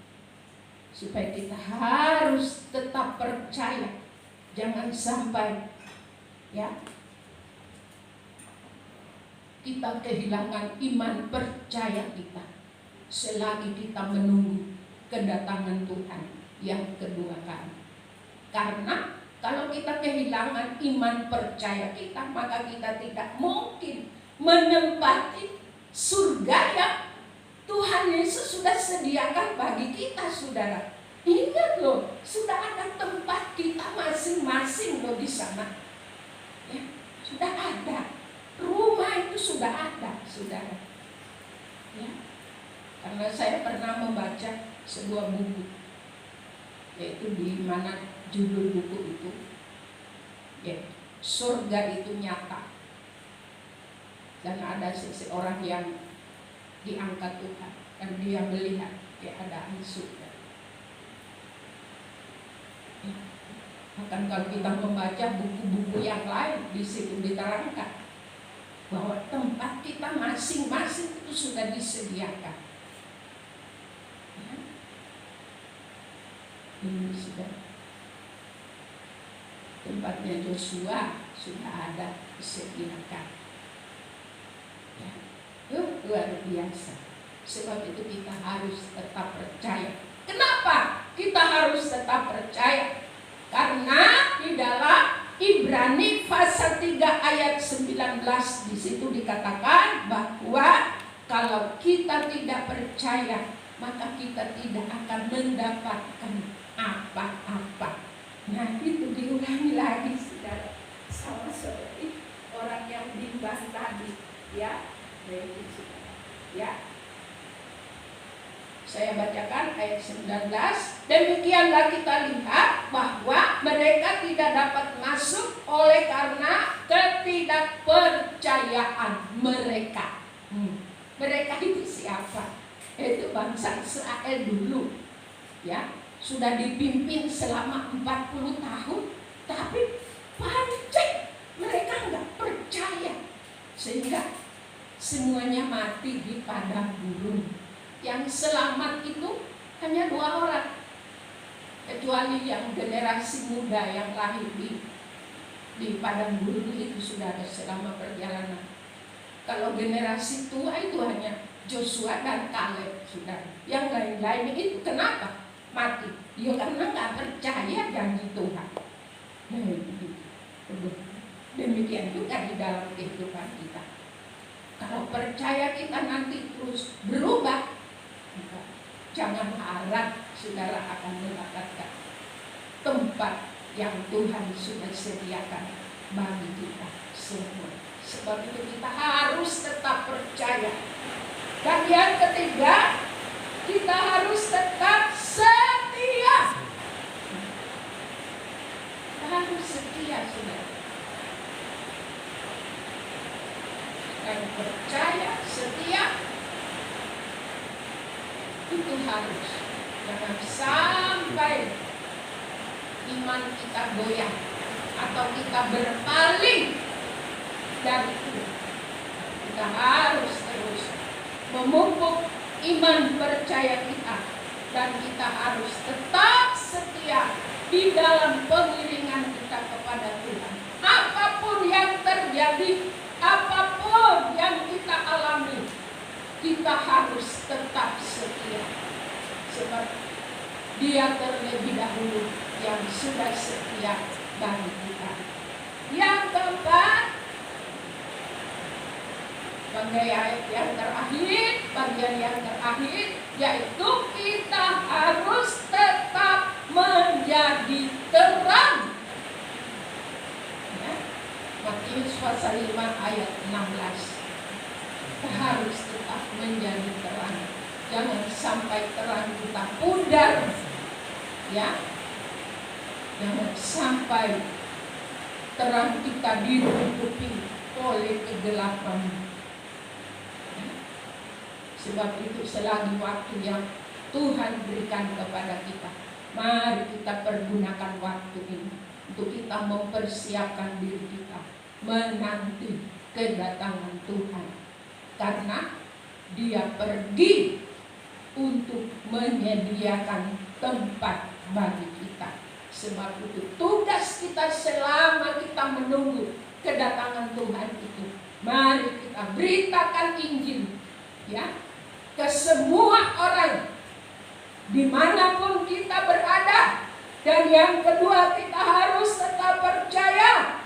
supaya kita harus tetap percaya. Jangan sampai, ya, kita kehilangan iman percaya kita selagi kita menunggu kedatangan Tuhan yang kedua kali. Karena kalau kita kehilangan iman percaya kita, maka kita tidak mungkin menempati surga yang Tuhan Yesus sudah sediakan bagi kita, saudara. Ingat loh, sudah ada tempat kita masing-masing loh di sana. Ya, sudah ada. Rumah itu sudah ada, saudara. Ya. Karena saya pernah membaca sebuah buku, yaitu di mana judul buku itu, ya, surga itu nyata. Dan ada seseorang yang diangkat Tuhan dan dia melihat keadaan surga. Bahkan kalau kita membaca buku-buku yang lain, di situ diterangkan bahwa tempat kita masing-masing itu sudah disediakan. Ya. Ini sudah tempatnya Joshua sudah ada disediakan. Ya. Luar biasa. Sebab itu kita harus tetap percaya. Kenapa kita harus tetap percaya? Karena di dalam Ibrani pasal 3 ayat 19 di situ dikatakan bahwa kalau kita tidak percaya maka kita tidak akan mendapatkan apa-apa. Nah, itu diulangi lagi saudara, sama seperti orang yang bimbang tadi, ya. Ya. Saya bacakan ayat 19. Demikianlah kita lihat bahwa mereka tidak dapat masuk oleh karena ketidakpercayaan mereka. Mereka itu siapa? Itu bangsa Israel dulu. Ya, sudah dipimpin selama 40 tahun, tapi pancing mereka nggak percaya, sehingga semuanya mati di padang gurun. Yang selamat itu hanya 2 orang, kecuali yang generasi muda yang lahir di padang gurun itu sudah ada selama perjalanan. Kalau generasi tua itu hanya Joshua dan Kaleb sudah. Yang lain-lain itu kenapa mati? Ya karena nggak percaya janji Tuhan. Demikian juga di dalam kehidupan kita. Kalau percaya kita nanti terus berubah, jangan harap saudara akan mendapatkan tempat yang Tuhan sudah sediakan bagi kita semua. Sebab itu kita harus tetap percaya. Dan yang ketiga, kita harus tetap setia. Kita harus setia, saudara. Dan percaya, setia, itu harus. Jangan sampai iman kita goyah atau kita berpaling dari itu. Kita harus terus memupuk iman percaya kita, dan kita harus tetap setia di dalam pengiringan kita kepada Tuhan. Apapun yang terjadi, apapun yang kita alami, kita harus tetap setia. Sebab Dia terlebih dahulu yang sudah setia bagi kita. Yang keempat, bagian yang terakhir, yaitu kita harus tetap menjadi terang. Ya. Matius pasal 5 ayat 16. Kita harus tetap menjadi terang. Jangan sampai terang kita pudar. Ya. Jangan sampai terang kita ditutupi oleh kegelapan. Sebab itu selagi waktu yang Tuhan berikan kepada kita, mari kita pergunakan waktu ini untuk kita mempersiapkan diri kita menanti kedatangan Tuhan. Karena Dia pergi untuk menyediakan tempat bagi kita. Sebab itu tugas kita selama kita menunggu kedatangan Tuhan itu, mari kita beritakan Injil, ya, ke semua orang dimanapun kita berada. Dan yang kedua, kita harus tetap percaya,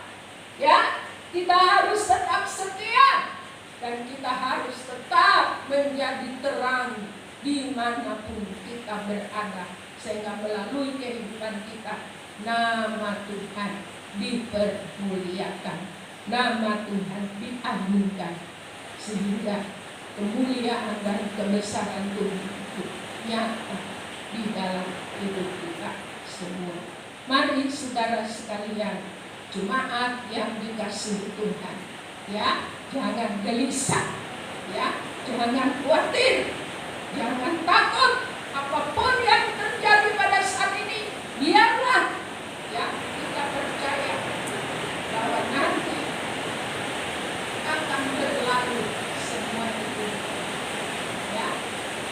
ya, kita harus tetap setia, dan kita harus tetap menjadi terang dimanapun kita berada, sehingga melalui kehidupan kita nama Tuhan dipermuliakan, nama Tuhan diagungkan, sehingga kemuliaan dan kebesaran Tuhan itu nyata di dalam hidup kita semua. Mari saudara sekalian, jemaat yang dikasihi Tuhan, ya, jangan gelisah, ya, Jangan khawatir, jangan takut. Apapun yang terjadi pada saat ini, biarlah ya kita percaya bahwa nanti akan berlalu semua itu. Ya,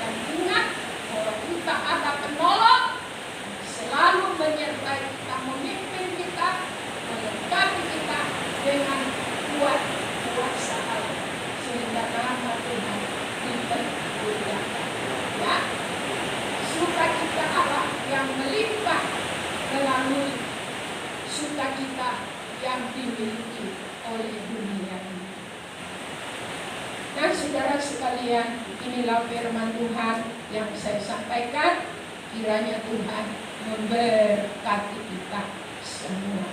dan ingat bahwa kita ada penolong selalu menyertai kita, memimpin kita, melengkapi kita dengan kuat kuasa Allah, sehingga nama Tuhan dipermuliakan. Ya, sukacita Allah yang melimpah melalui sukacita yang dimiliki oleh dunia ini. Nah, saudara sekalian, inilah firman Tuhan yang saya sampaikan. Kiranya Tuhan memberkati kita semua.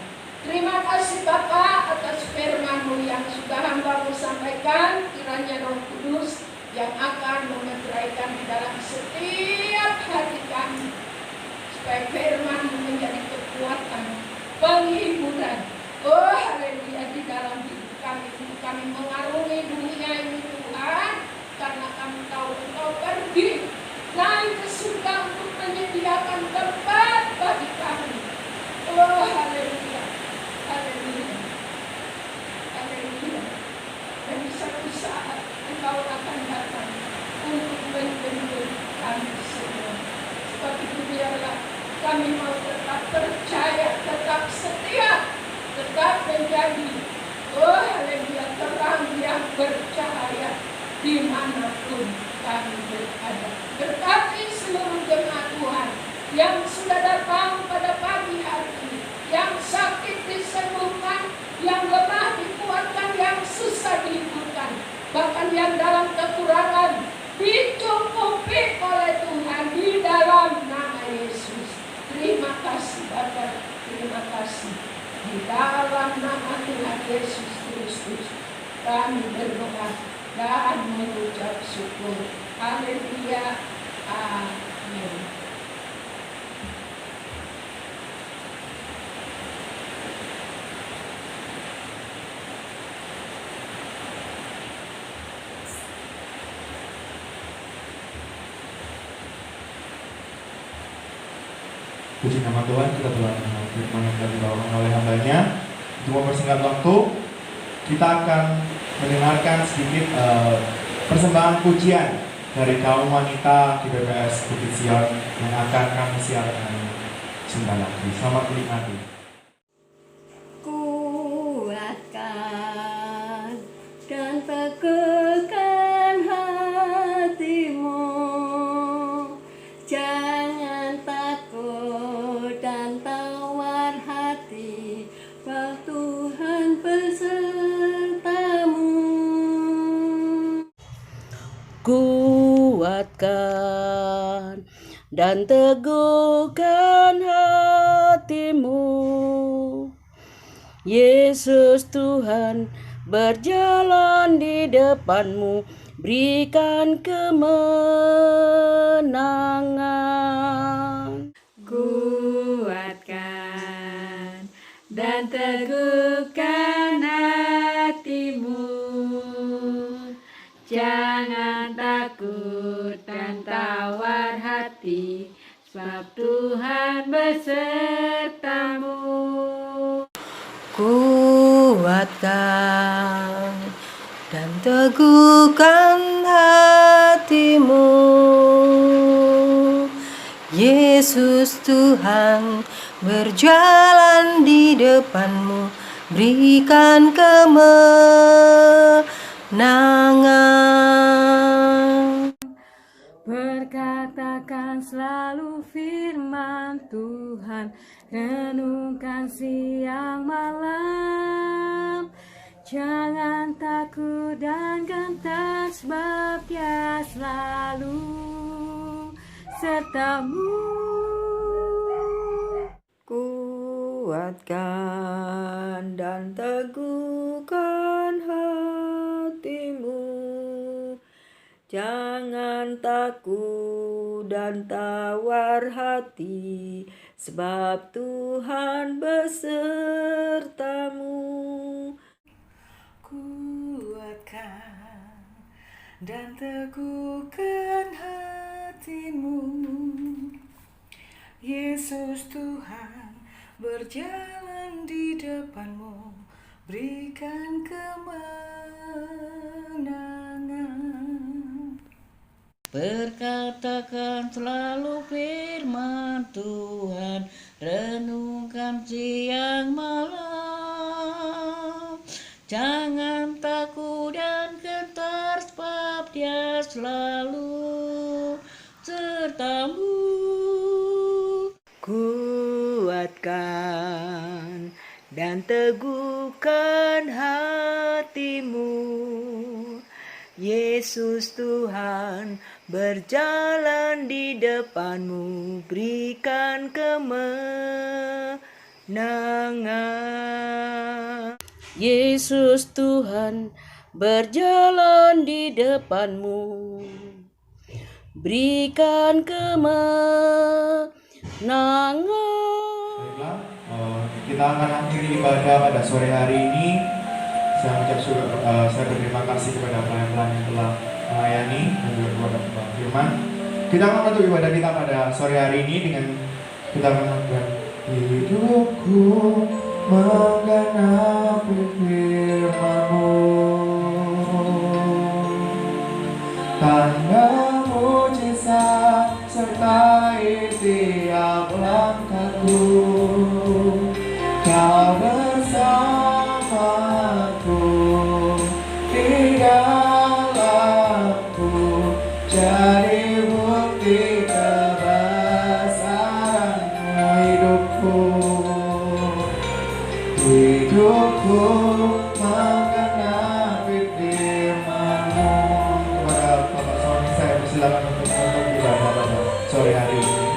Terima kasih Bapa atas firman-Mu yang sudah hamba-Mu sampaikan. Kiranya Roh Kudus yang akan memeteraikan di dalam setiap hati kami, supaya firman-Mu menjadi kekuatan, penghiburan. Oh haleluya, di dalam hidup kami. Kami mengarungi dunia ini Tuhan, karena kami tahu Engkau pergi naik ke surga untuk menyediakan tempat bagi kami. Oh haleluya, haleluya, haleluya. Dan di satu saat Engkau akan datang untuk menjemput kami semua. Sebab itu biarlah kami mau tetap percaya, tetap setia, tetap menjadi oh haleluya, terang yang bercahaya dimanapun kami berada. Berkati seluruh jemaat Tuhan yang sudah datang pada pagi hari ini, yang sakit disembuhkan, yang lemah dikuatkan, yang susah dihiburkan, bahkan yang dalam kekurangan dicukupi oleh Tuhan di dalam nama Yesus. Terima kasih Bapa, terima kasih. Di dalam nama Tuhan Yesus Kristus kami berdoa dan mengucap syukur. Haleluya. Amin. Puji nama Tuhan, kita telah mendengar firman yang telah dibawakan oleh hambanya. Untuk mempersingkat waktu, kita akan mendengarkan sedikit persembahan pujian dari kaum wanita GBPS Bukit Sion yang akan kami siarkan sebentar lagi. Selamat menikmati. Kuatkan dan teguhkan hatimu, jangan takut dan tawar hati, sebab Tuhan besertamu. Kuatkan dan teguhkan hatimu, Yesus Tuhan berjalan di depanmu, berikan kemenangan. Kuatkan dan teguhkan hatimu, jangan takut dan tawar hati, sebab Tuhan besertamu. Kuatkan dan teguhkan hatimu, Yesus Tuhan berjalan di depanmu, berikan kemenangan. Perkatakan selalu firman Tuhan, renungkan siang malam. Jangan takut dan gentar, sebab Dia selalu sertamu. Kuatkan dan teguhkan hatimu, jangan takut dan tawar hati, sebab Tuhan besertamu. Kuatkan dan teguhkan hatimu. Yesus Tuhan berjalan di depanmu, berikan kemenangan. Perkatakan selalu firman Tuhan, renungkan siang malam. Jangan takut dan gentar, sebab Dia selalu sertamu. Kuatkan dan teguhkan hatimu. Yesus Tuhan berjalan di depanmu, berikan kemenangan. Yesus Tuhan berjalan di depanmu, berikan kemenangan. Baiklah, kita akan akhiri ibadah pada sore hari ini. Saya berterima kasih kepada pelayan-pelayan yang telah melayani dan juga kepada Bang Firman. Kita akan menutup ibadah kita pada sore hari ini dengan kita menyanyikan hidupku menggenapi firman-Mu, tanda mujizat sertai tiap langkahku. Kau bersamaku di dalamku, jadi bukti kebesaran-Mu. Hidupku menggenapi firman-Mu. Kepada Bapak suami saya persilakan untuk menutup ibadah pada sore hari ini.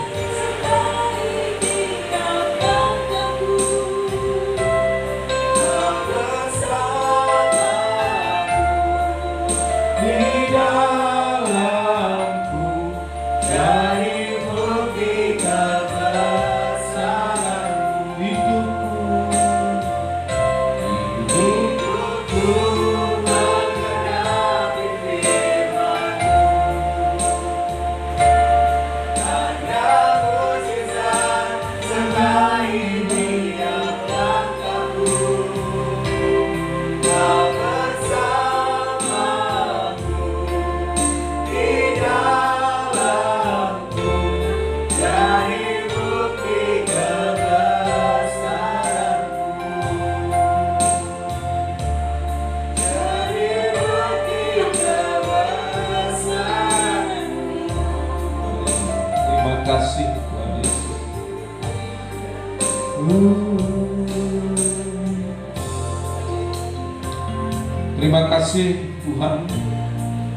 Terima kasih Tuhan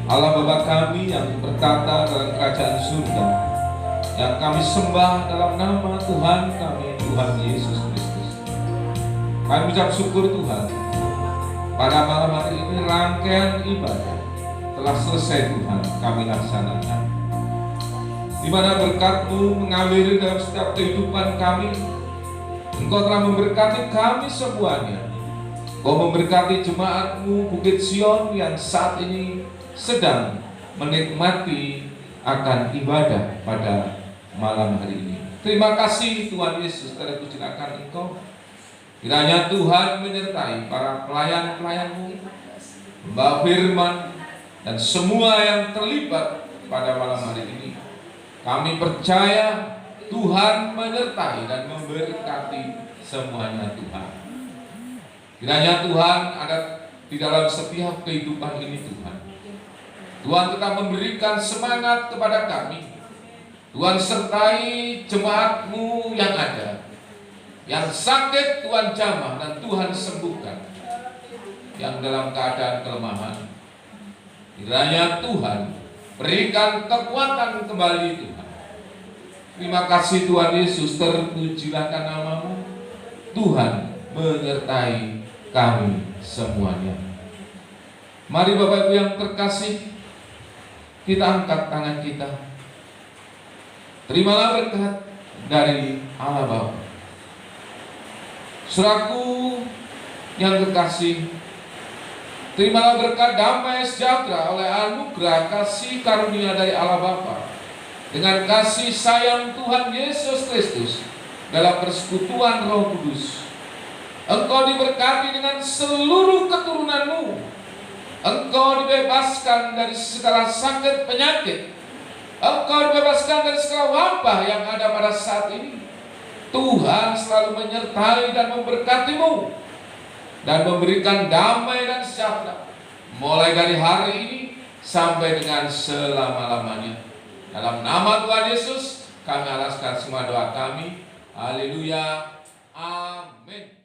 Allah Bapa kami yang berkata dalam kerajaan surga, yang kami sembah dalam nama Tuhan kami, Tuhan Yesus Kristus. Kami ucap syukur Tuhan, pada malam hari ini rangkaian ibadah telah selesai Tuhan kami laksanakan, di mana berkat-Mu mengalir dalam setiap kehidupan kami. Engkau telah memberkati kami semuanya. Kau memberkati jemaat-Mu Bukit Sion yang saat ini sedang menikmati akan ibadah pada malam hari ini. Terima kasih Tuhan Yesus, kita pujikan Engkau. Kiranya Tuhan menyertai para pelayan-pelayan-Mu, Mbak Firman, dan semua yang terlibat pada malam hari ini. Kami percaya Tuhan menyertai dan memberkati semuanya Tuhan. Kiranya Tuhan ada di dalam setiap kehidupan ini Tuhan. Tuhan tetap memberikan semangat kepada kami. Tuhan sertai jemaat-Mu yang ada. Yang sakit Tuhan jamah dan Tuhan sembuhkan. Yang dalam keadaan kelemahan, kiranya Tuhan berikan kekuatan kembali Tuhan. Terima kasih Tuhan Yesus, terpujilah nama-Mu. Tuhan menyertai kami semuanya. Mari Bapak Ibu yang terkasih, kita angkat tangan kita. Terimalah berkat dari Allah Bapa. Saudaraku yang terkasih, Terimalah berkat damai sejahtera oleh anugerah kasih karunia dari Allah Bapa, dengan kasih sayang Tuhan Yesus Kristus dalam persekutuan Roh Kudus. Engkau diberkati dengan seluruh keturunanmu. Engkau dibebaskan dari segala sakit penyakit. Engkau dibebaskan dari segala wabah yang ada pada saat ini. Tuhan selalu menyertai dan memberkatimu dan memberikan damai dan sejahtera mulai dari hari ini sampai dengan selama-lamanya. Dalam nama Tuhan Yesus kami alaskan semua doa kami. Haleluya. Amin.